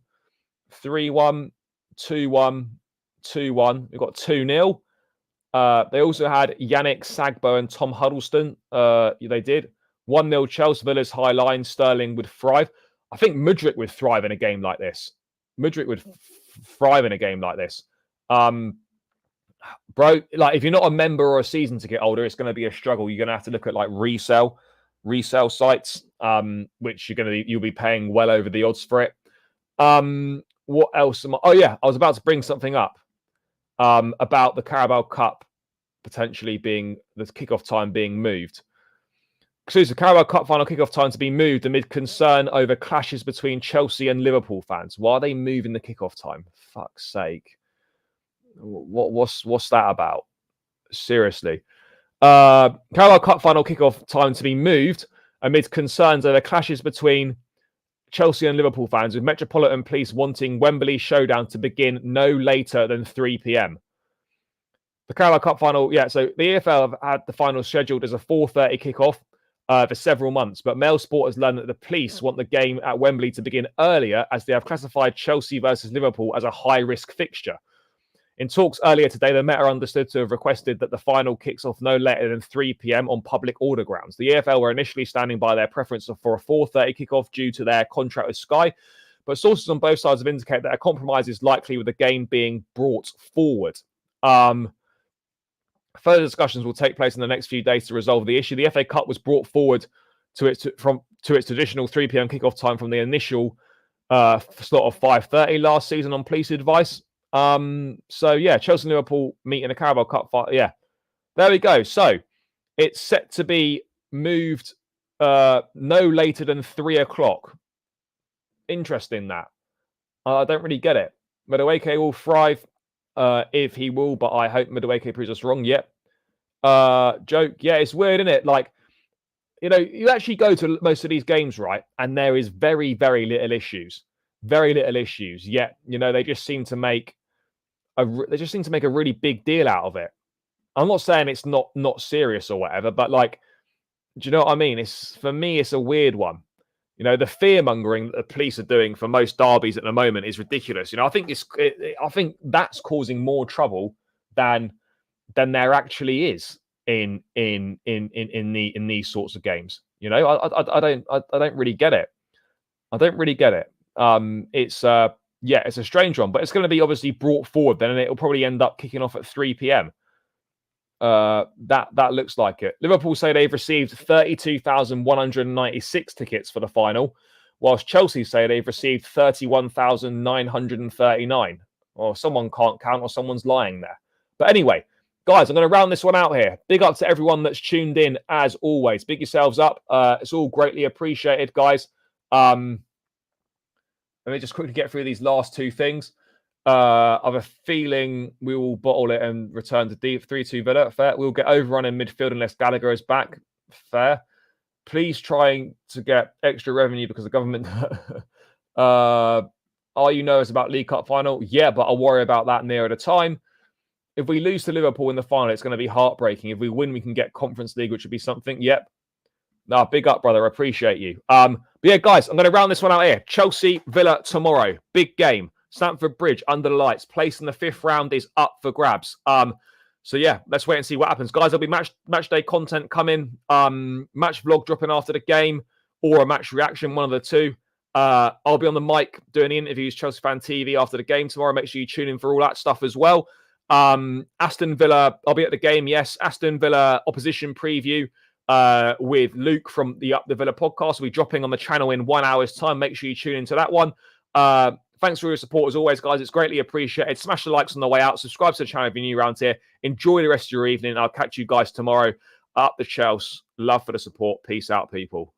3-1, 2-1, 2-1. We've got 2-0. They also had Yannick Sagbo and Tom Huddleston. They did. 1-0 Chelsea. Villa's high line. Sterling would thrive. I think Mudryk would thrive in a game like this. Bro, like if you're not a member or a season ticket holder, it's going to be a struggle. You're going to have to look at like resale sites, which you'll be paying well over the odds for it. What else am I? Oh yeah, I was about to bring something up about the Carabao Cup potentially being the kickoff time being moved. Exclusive Carabao Cup final kickoff time to be moved amid concern over clashes between Chelsea and Liverpool fans. Why are they moving the kickoff time? For fuck's sake. What's that about? Seriously. Carabao Cup final kickoff time to be moved amid concerns over clashes between Chelsea and Liverpool fans, with Metropolitan Police wanting Wembley showdown to begin no later than 3 p.m. The Carabao Cup final, so the EFL have had the final scheduled as a 4:30 kickoff for several months, but Mail Sport has learned that the police want the game at Wembley to begin earlier, as they have classified Chelsea versus Liverpool as a high-risk fixture. In talks earlier today, the Met are understood to have requested that the final kicks off no later than 3 p.m. on public order grounds. The EFL were initially standing by their preference for a 4:30 kickoff due to their contract with Sky, but sources on both sides have indicated that a compromise is likely with the game being brought forward. Further discussions will take place in the next few days to resolve the issue. The FA Cup was brought forward to its traditional 3 p.m. kickoff time from the initial slot of 5:30 last season on police advice. Chelsea and Liverpool meet in the Carabao Cup fight. Yeah, there we go. So it's set to be moved no later than 3 o'clock. Interesting that. I don't really get it. Madueke will thrive if he will, but I hope Madueke proves us wrong. Yep. Joke. Yeah, it's weird, isn't it? Like, you know, you actually go to most of these games, right? And there is very, very little issues. very little issues. Yet, they just seem to make a really big deal out of it. I'm not saying it's not serious or whatever, but like, do you know what I mean? For me, it's a weird one. The fear mongering that the police are doing for most derbies at the moment is ridiculous. I think I think that's causing more trouble than there actually is in these sorts of games. I don't really get it. I don't really get it. It's a strange one, but it's going to be obviously brought forward then, and it'll probably end up kicking off at 3 p.m. That looks like it. Liverpool say they've received 32,196 tickets for the final, whilst Chelsea say they've received 31,939. Or someone can't count, or someone's lying there. But anyway, guys, I'm going to round this one out here. Big up to everyone that's tuned in, as always. Big yourselves up. It's all greatly appreciated, guys. Let me just quickly get through these last two things. I have a feeling we will bottle it and return to 3-2 Villa. Fair. We'll get overrun in midfield unless Gallagher is back. Fair. Please trying to get extra revenue because the government... Are you nervous about League Cup final? Yeah, but I'll worry about that nearer the time. If we lose to Liverpool in the final, it's going to be heartbreaking. If we win, we can get Conference League, which would be something. Yep. No, big up, brother. Appreciate you. But yeah, guys, I'm going to round this one out here. Chelsea, Villa tomorrow. Big game. Stamford Bridge under the lights. Place in the 5th round is up for grabs. So yeah, let's wait and see what happens. Guys, there'll be match day content coming. Match vlog dropping after the game or a match reaction, one of the two. I'll be on the mic doing the interviews, Chelsea Fan TV after the game tomorrow. Make sure you tune in for all that stuff as well. Aston Villa, I'll be at the game, yes. Aston Villa opposition preview with Luke from the Up the Villa podcast. We'll be dropping on the channel in 1 hour's time. Make sure you tune into that one. Thanks for your support as always, guys. It's greatly appreciated. Smash the likes on the way out. Subscribe to the channel if you're new around here. Enjoy the rest of your evening. I'll catch you guys tomorrow. Up the Chelsea. Love for the support. Peace out, people.